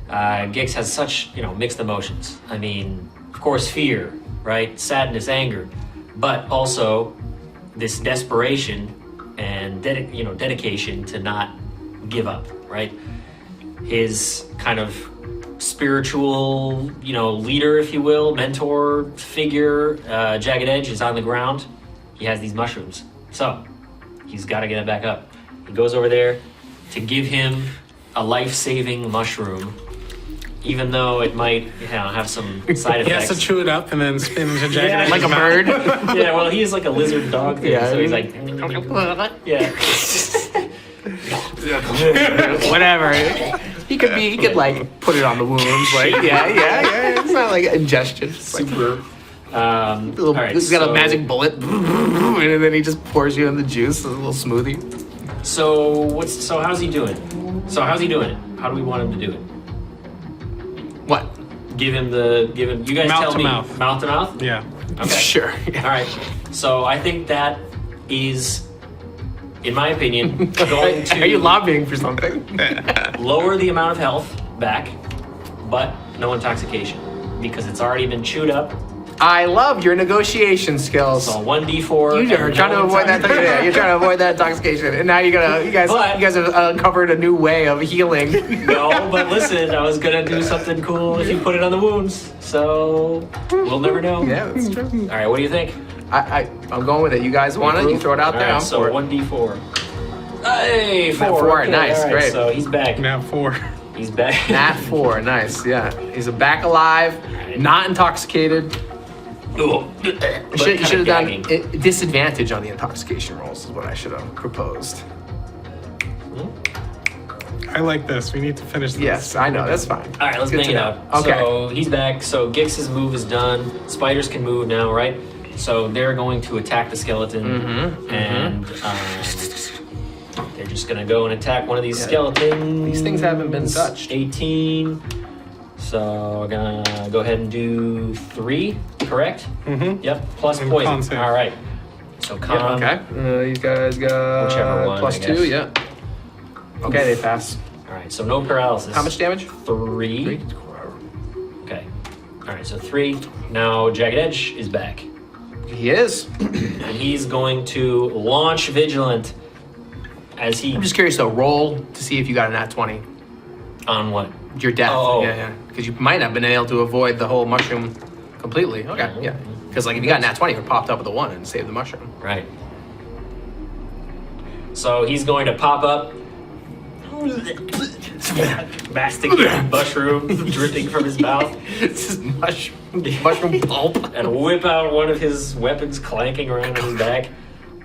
Gix has such, mixed emotions. I mean, of course, fear, right? Sadness, anger, but also this desperation and dedication to not give up, right? His kind of spiritual, leader, if you will, mentor figure, Jagged Edge, is on the ground. He has these mushrooms, so he's got to get it back up. He goes over there to give him a life-saving mushroom, even though it might have some side He has effects. to chew it up and then spin into Jagged Edge's Like a mouth. bird. Yeah, well, he is like a lizard dog thing, Yeah, so he's like, yeah. Whatever. He could like put it on the wounds. Like yeah. It's not like ingestion. It's like Super. all right, he's got a magic bullet, and then he just pours you in the juice, a little smoothie. So how's he doing? How do we want him to do it? What? Give him. You guys Mouth tell to me. mouth. Mouth to mouth. Yeah. Okay. Sure. All right. So I think that is, in my opinion, going to Are you lobbying for something? lower the amount of health back, but no intoxication because it's already been chewed up. I love your negotiation skills. So 1d4. You're and trying to no avoid that. intoxication. Yeah, you're trying to avoid that intoxication, and now you guys have uncovered a new way of healing. No, but listen, I was gonna do something cool if you put it on the wounds. So we'll never know. Yeah, that's true. All right, what do you think? I'm going with it. You guys want it? You throw it out there. All right, I'm so for it. 1d4. Hey, 4. Four, Okay, nice, all right, great. So he's back. Now 4. He's back. Nat 4, nice. Yeah, he's back alive, not intoxicated. You should have done disadvantage on the intoxication rolls. Is what I should have proposed. I like this. We need to finish this. Yes, I know. That's fine. All right, let's Good bang to it know. out. Okay. So he's back. So Gix's move is done. Spiders can move now, right? So they're going to attack the skeleton, and they're just going to go and attack one of these skeletons. These things haven't been touched. 18. So we're going to go ahead and do 3, correct? Mm-hmm. Yep, plus And poison. con save. All right. So con. Okay. These guys got Whichever one, plus I 2. guess. Yeah. Okay, they pass. All right, so no paralysis. How much damage? 3. Okay. All right, so 3. Now Jagged Edge is back. He is. And he's going to launch Vigilant as he... I'm just curious though. Roll to see if you got a nat 20. On what? Your death. Oh. Yeah. Because you might have been able to avoid the whole mushroom completely. Okay. Yeah. Because like if you got a nat 20, it would popped up with a 1 and saved the mushroom. Right. So he's going to pop up. Masticating mushroom dripping from his mouth. It's just mushroom pulp. And whip out one of his weapons clanking around on his back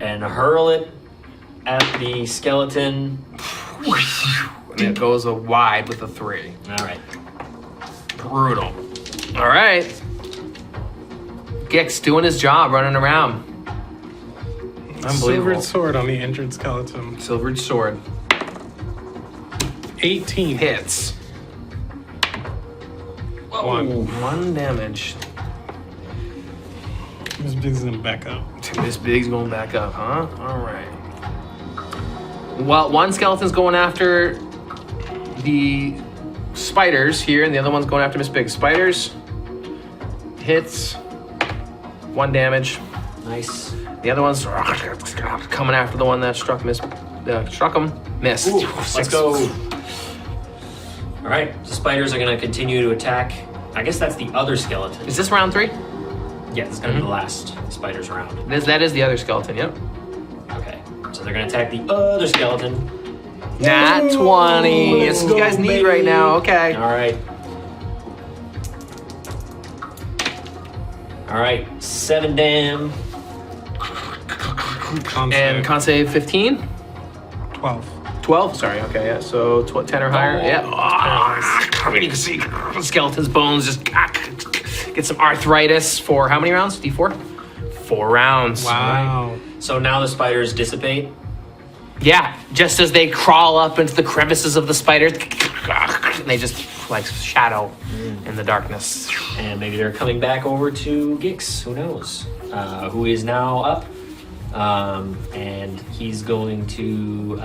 and hurl it at the skeleton. And it goes a wide with a 3. All right. Brutal. All right. Gix doing his job, running around. Unbelievable. Silvered sword on the injured skeleton. Silvered sword. 18 Hits. 1 damage. Miss Biggs is back up. Miss Big's going back up, huh? All right. Well, one skeleton's going after the spiders here, and the other one's going after Miss Big. Spiders hits 1 damage. Nice. The other one's coming after the one that struck him. Missed. Ooh, let's go. All right. The spiders are going to continue to attack. I guess that's the other skeleton. Is this round 3? Yeah, this is going to be the last spiders round. That is the other skeleton. Yep. Okay. So they're going to attack the other skeleton. Nat 20. That's what you guys need right now. Okay. All right. All right, 7 dam. And con save 15? 12. 12? Sorry, okay, yeah. So 10 or higher. Yeah. I mean, you can see the skeleton's bones just get some arthritis for how many rounds? D4? 4 rounds. Wow. So now the spiders dissipate. Yeah, just as they crawl up into the crevices of the spiders, they just like shadow in the darkness. And maybe they're coming back over to Gix, who knows? Who is now up. And he's going to,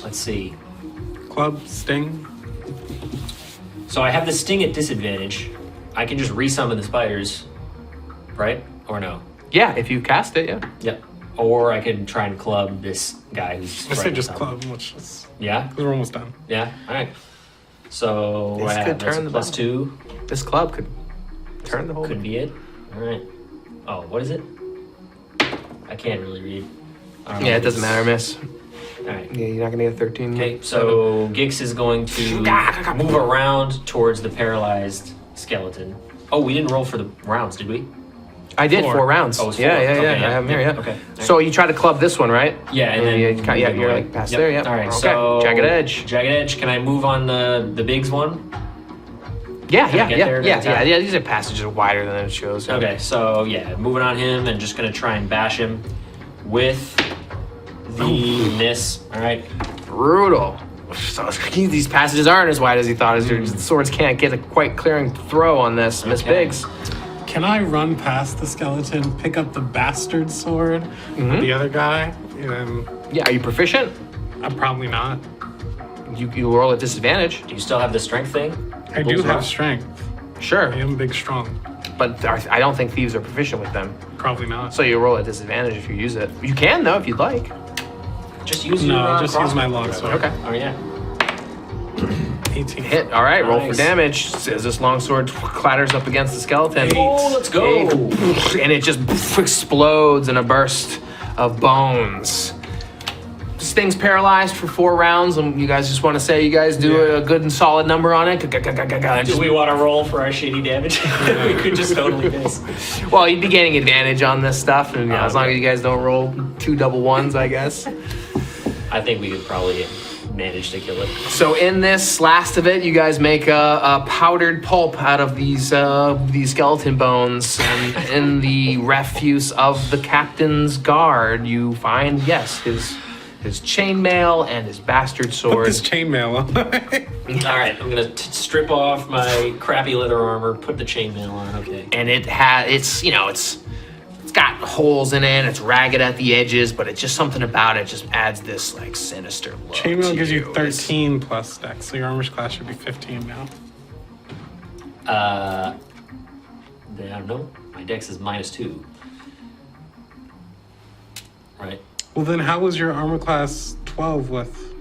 let's see. Club, sting. So I have the sting at disadvantage. I can just resummon the spiders, right? Or no? Yeah, if you cast it, yeah. Yep. Or I can try and club this guy who's. I say right just on top. club, which is. Yeah? Because we're almost done. Yeah? Alright. So This I have could that's turn the plus battle. 2. This club could turn the whole Could be it. Alright. Oh, what is it? I can't really read. I don't know Yeah, it if doesn't it's- matter, miss. Alright. Yeah, you're not gonna get a 13. Okay, so Gix is going to move around towards the paralyzed skeleton. Oh, we didn't roll for the rounds, did we? I did 4. 4 rounds. Oh, it's yeah, 4. yeah, Okay, yeah. yeah, I have them here, yeah, yeah. okay. So you try to club this one, right? Yeah, and then you're like past Yep. there, yeah. All right, Okay. so Jagged Edge. Jagged Edge. Can I move on the bigs one? Yeah, Can I get there to the top? yeah. These are passages wider than it shows. Okay, so yeah, moving on him and just gonna try and bash him with the miss. All right. Brutal. So these passages aren't as wide as he thought. The swords can't get a quite clearing throw on this. Miss Okay. Biggs. Can I run past the skeleton, pick up the bastard sword, of the other guy, and Yeah, are you proficient? I'm probably not. You roll at disadvantage. Do you still have the strength thing? I do have strength. Sure, I am big strong. but I don't think thieves are proficient with them. Probably not. So you roll at disadvantage if you use it. You can though if you'd like. Just use No, your just use my crossbow. longsword. Okay. Oh yeah. 18. Hit. All right, roll for Nice. damage. As this longsword clatters up against the skeleton. Oh, let's go. And it just explodes in a burst of bones. This thing's paralyzed for 4 rounds, and you guys just want to say you guys do a good and solid number on it. Do we want to roll for our shitty damage? We could just totally miss. Well, you'd be getting advantage on this stuff, and as long as you guys don't roll 2 double ones, I guess. I think we could probably manage to kill it. So in this last of it, you guys make a powdered pulp out of these skeleton bones, and in the refuse of the captain's guard, you find his chainmail and his bastard Put sword. this chainmail on. All right, I'm gonna strip off my crappy leather armor, put the chainmail on. Okay. And it's got holes in it, it's ragged at the edges, but it's just something about it just adds this like sinister look. Chainmail to gives you It's- 13 plus dex, so your armor class should be 15 now. I don't know. My dex is -2. Right. Well, then how was your armor class 12 with?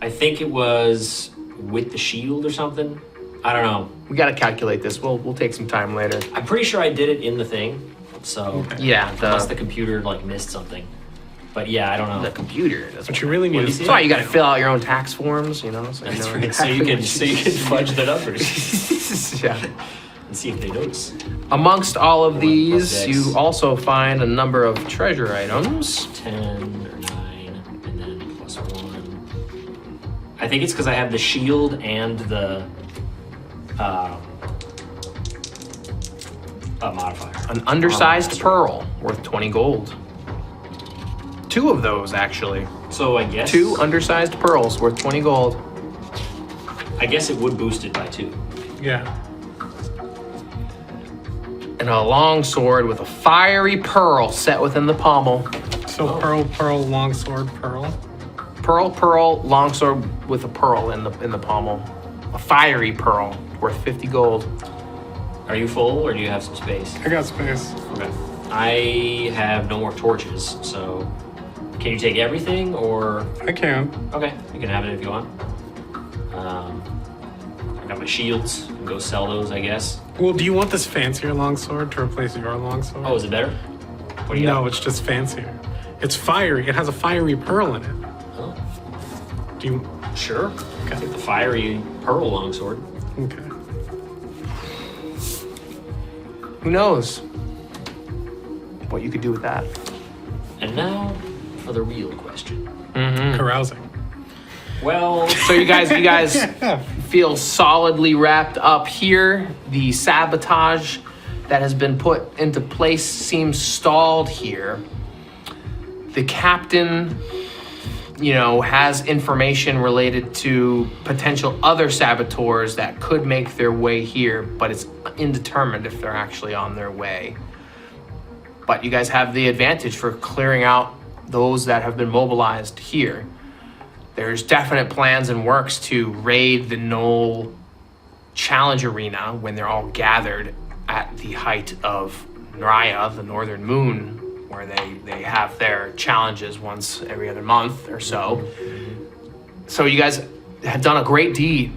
I think it was with the shield or something. I don't know. We gotta calculate this. We'll take some time later. I'm pretty sure I did it in the thing. So Yeah, unless the computer like missed something. But yeah, I don't know. the computer. That's But you really need What do to you see? That's why you got to fill out your own tax forms, you know. So, That's know right. So you can fudge the numbers yeah. and see if they notice. Amongst all of 1 these, plus you X. also find a number of treasure items. 10 or 9 and then +1. I think it's because I have the shield and the modifier. An undersized Armor. pearl worth 20 gold. 2 of those, actually. So I guess 2 undersized pearls worth 20 gold. I guess it would boost it by 2. Yeah. And a long sword with a fiery pearl set within the pommel. So pearl, longsword, pearl. Pearl, longsword with a pearl in the pommel. A fiery pearl worth 50 gold. Are you full or do you have some space? I got space. Okay. I have no more torches, so can you take everything or I can. okay, you can have it if you want. I got my shields. I can go sell those, I guess. Well, do you want this fancier longsword to replace your longsword? Oh, is it better? What do you No, got? it's just fancier. It's fiery. It has a fiery pearl in it. Oh, Do you? sure. Take the fiery pearl longsword. Okay. who knows what you could do with that. And now for the real question. Carousing. Well, So you guys feel solidly wrapped up here. The sabotage that has been put into place seems stalled here. The captain, has information related to potential other saboteurs that could make their way here, but it's indeterminate if they're actually on their way. But you guys have the advantage for clearing out those that have been mobilized here. There's definite plans and works to raid the Knoll Challenge Arena when they're all gathered at the height of Nraya, the Northern Moon, where they have their challenges once every other month or so. So you guys have done a great deed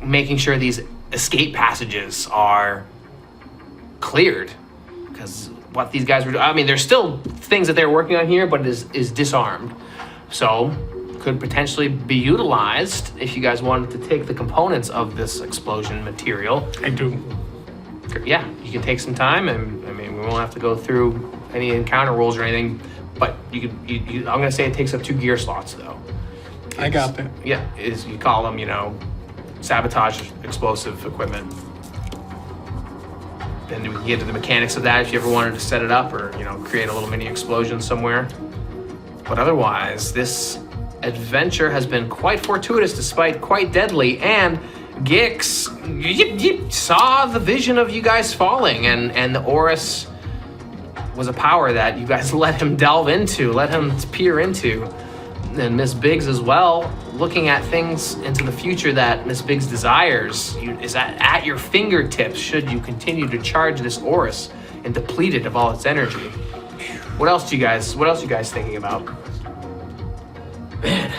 making sure these escape passages are cleared. Because what these guys were doing, there's still things that they're working on here, but it is disarmed. So could potentially be utilized if you guys wanted to take the components of this explosion material. I do. Yeah, you can take some time, and we won't have to go through any encounter rolls or anything, but I'm gonna say it takes up 2 gear slots though. I got that. Yeah, you call them, sabotage explosive equipment. Then we can get to the mechanics of that if you ever wanted to set it up or, create a little mini explosion somewhere. But otherwise, this adventure has been quite fortuitous despite quite deadly, and Gix saw the vision of you guys falling, and the Orus was a power that you guys let him delve into, let him peer into. And Miss Biggs as well, looking at things into the future that Miss Biggs desires, is at your fingertips should you continue to charge this Orus and deplete it of all its energy. What else you guys thinking about? man,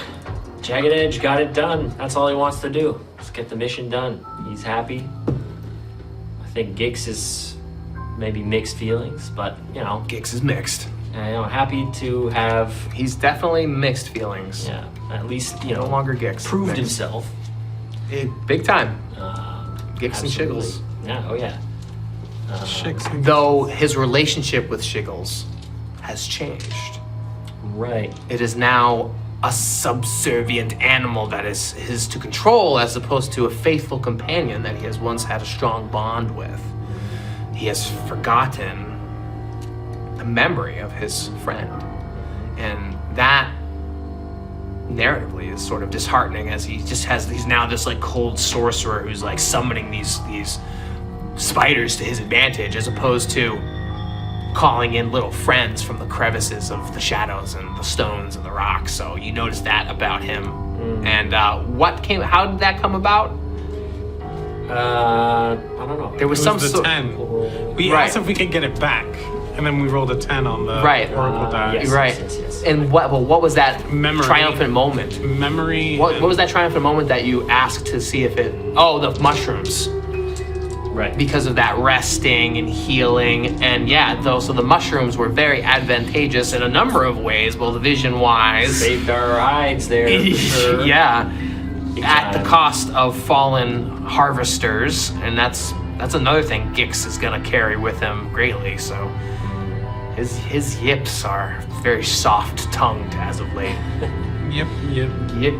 Jagged Edge got it done. That's all he wants to do. Just get the mission done. He's happy. I think Gix is maybe mixed feelings, but Gix is mixed. Happy to have. He's definitely mixed feelings. Yeah, at least no longer Gix. Proved Mixed. himself. Big time. Gix and Absolutely. Shiggles. Yeah. Oh yeah. Though his relationship with Shiggles has changed. Right. It is now a subservient animal that is his to control, as opposed to a faithful companion that he has once had a strong bond with. He has forgotten the memory of his friend, and that narratively is sort of disheartening, as he's now this like cold sorcerer who's like summoning these spiders to his advantage, as opposed to calling in little friends from the crevices of the shadows and the stones and the rocks. So you notice that about him. And how did that come about? I don't know. There was It some was the 10. We asked if we could get it back, and then we rolled a 10 on the Oracle die. yes. Right. And what was that Memory. triumphant moment? Memory. What was that triumphant moment that you asked to see if it... Oh, the mushrooms. Right. Because of that resting and healing. And so the mushrooms were very advantageous in a number of ways, both vision-wise. Saved our hides there. For sure. Yeah. Big At the time. cost of fallen harvesters. And that's another thing Gix is going to carry with him greatly. So his yips are very soft-tongued as of late. Yep. Yip.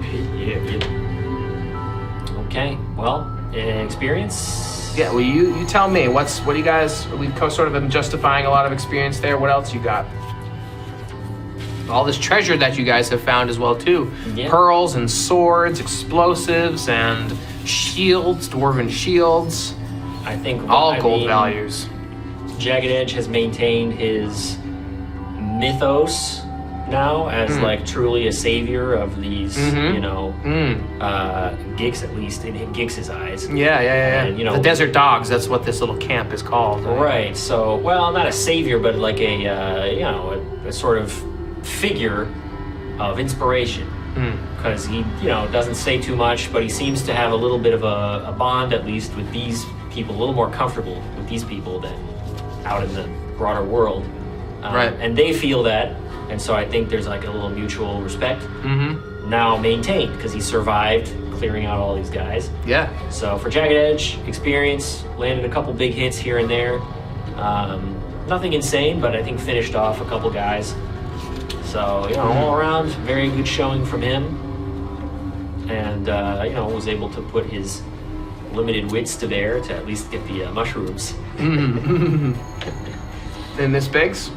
Okay. Well, experience. Yeah, well, you tell me. What do you guys... We've sort of been justifying a lot of experience there. What else you got? All this treasure that you guys have found as well, too. Yeah. Pearls and swords, explosives and shields, dwarven shields. I think All gold values. Jagged Edge has maintained his mythos now as like truly a savior of these, Gix, at least in Gix's eyes. Yeah. And, the desert dogs, that's what this little camp is called. Right. So, well, not a savior, but like a sort of figure of inspiration. Because he, doesn't say too much, but he seems to have a little bit of a bond, at least, with these people, a little more comfortable with these people than out in the broader world. Right. And they feel that, and so I think there's like a little mutual respect now maintained, because he survived clearing out all these guys. Yeah. So for Jagged Edge, experience, landed a couple big hits here and there. Nothing insane, but I think finished off a couple guys. So, all around, very good showing from him. And, was able to put his limited wits to bear to at least get the mushrooms. And Miss Biggs?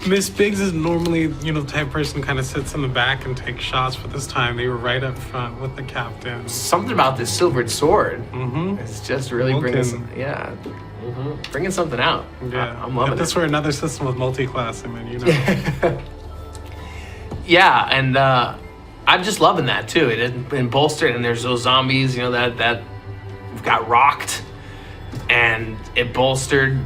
Miss Biggs is normally, the type of person who kind of sits in the back and takes shots, but this time they were right up front with the captain. Something about this silvered sword. Mm-hmm. It's just really bringing something out. Yeah, I'm loving if this it. were another system with multi-classing, then Yeah, and I'm just loving that too. It had been bolstered, and there's those zombies, that got rocked, and it bolstered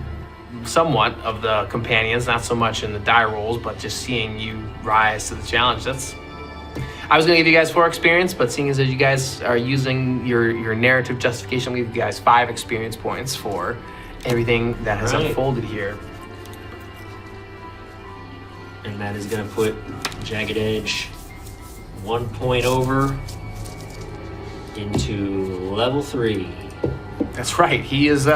somewhat of the companions, not so much in the die rolls, but just seeing you rise to the challenge. I was gonna give you guys 4 experience, but seeing as you guys are using your narrative justification, I'll give you guys 5 experience points for everything that has unfolded here. And that is going to put Jagged Edge 1 point over into level 3. That's right. He is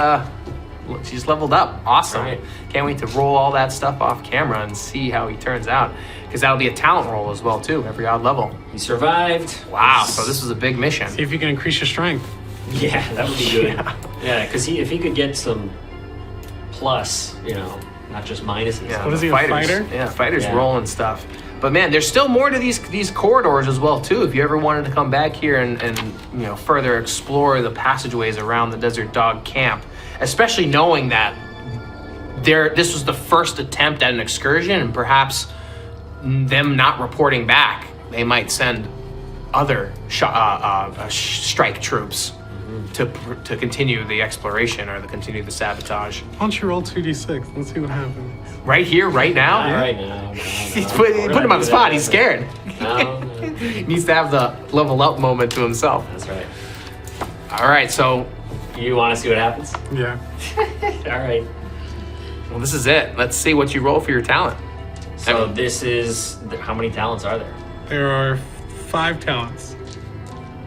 she's leveled up. Awesome. Right. Can't wait to roll all that stuff off camera and see how he turns out. Because that'll be a talent roll as well too, every odd level. He survived. Wow, so this was a big mission. see if you can increase your strength. Yeah, that would be good. Yeah, because if he could get some plus, not just minuses. Yeah, What is he, a fighters, fighter? Yeah, fighters Yeah. rolling stuff. But man, there's still more to these corridors as well too. If you ever wanted to come back here and further explore the passageways around the Desert Dog camp, especially knowing that this was the first attempt at an excursion, and perhaps them not reporting back, they might send other strike troops to continue the exploration or to continue the sabotage. Why don't you roll 2d6? Let's see what happens. Right here, right now. All right now. He's put him on the spot. He's scared. No. He needs to have the level up moment to himself. That's right. All right, so You want to see what happens? Yeah. All right. well, this is it. Let's see what you roll for your talent. So this is how many talents are there? There are 5 talents.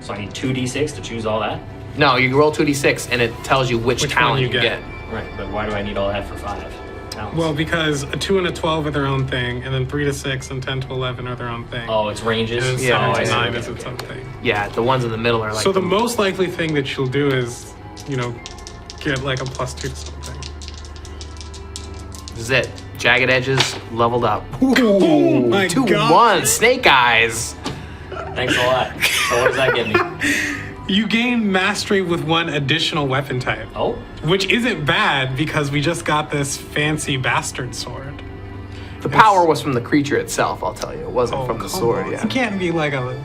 So I need 2d6 to choose all that. No, you roll 2d6 and it tells you which Which talent one you you get. get. Right, but why do I need all that for 5 talents? Well, because a 2 and a 12 are their own thing, and then 3 to 6 and 10 to 11 are their own thing. Oh, it's ranges. And then Yeah, 7 I to see. 9 is its own thing. Yeah, the ones in the middle are like. So the most likely thing that you'll do is, get like a +2 to something. This is it. Jagged Edges leveled up. Oh my 2-1. Snake Eyes. Thanks a lot. So what does that get me? You gain mastery with 1 additional weapon type. Oh, Which isn't bad because we just got this fancy bastard sword. The power was from the creature itself, I'll tell you. It wasn't from the come sword, on. yeah. It can't be like a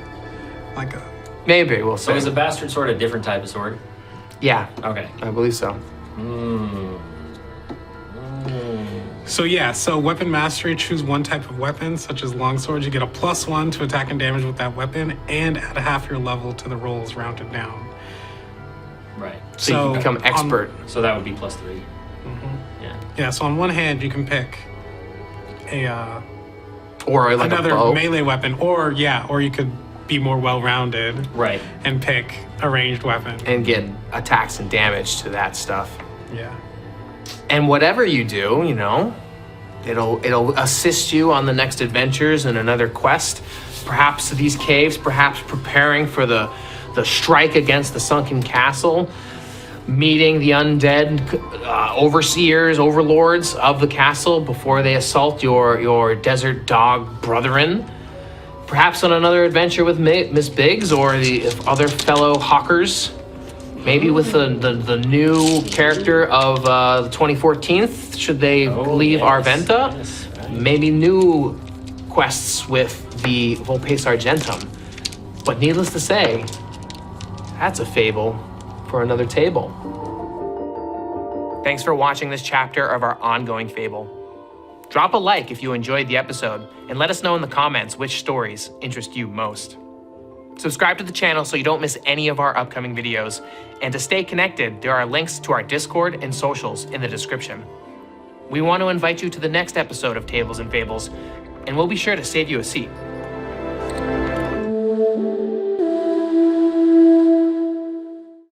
Maybe, we'll so see. is a bastard sword a different type of sword? Yeah, Okay. I believe so. So weapon mastery, choose 1 type of weapon, such as longswords. You get a +1 to attack and damage with that weapon, and add half your level to the rolls rounded down. Right. So you can become expert. So that would be +3. Yeah. Yeah, so on one hand you can pick Or like another a bow. melee weapon, or you could be more well-rounded Right. and pick a ranged weapon. And get attacks and damage to that stuff. Yeah. And whatever you do, it'll assist you on the next adventures and another quest. Perhaps to these caves, perhaps preparing for the strike against the sunken castle, meeting the undead overseers, overlords of the castle before they assault your desert dog brethren. Perhaps on another adventure with Miss Biggs or the other fellow hawkers. Maybe with the new character of the 2014th, should they leave Arventa. Yes, right. Maybe new quests with the Volpe Argentum. But needless to say, that's a fable for another table. Thanks for watching this chapter of our ongoing fable. Drop a like if you enjoyed the episode, and let us know in the comments which stories interest you most. Subscribe to the channel so you don't miss any of our upcoming videos, and to stay connected, there are links to our Discord and socials in the description. We want to invite you to the next episode of Tables and Fables, and we'll be sure to save you a seat.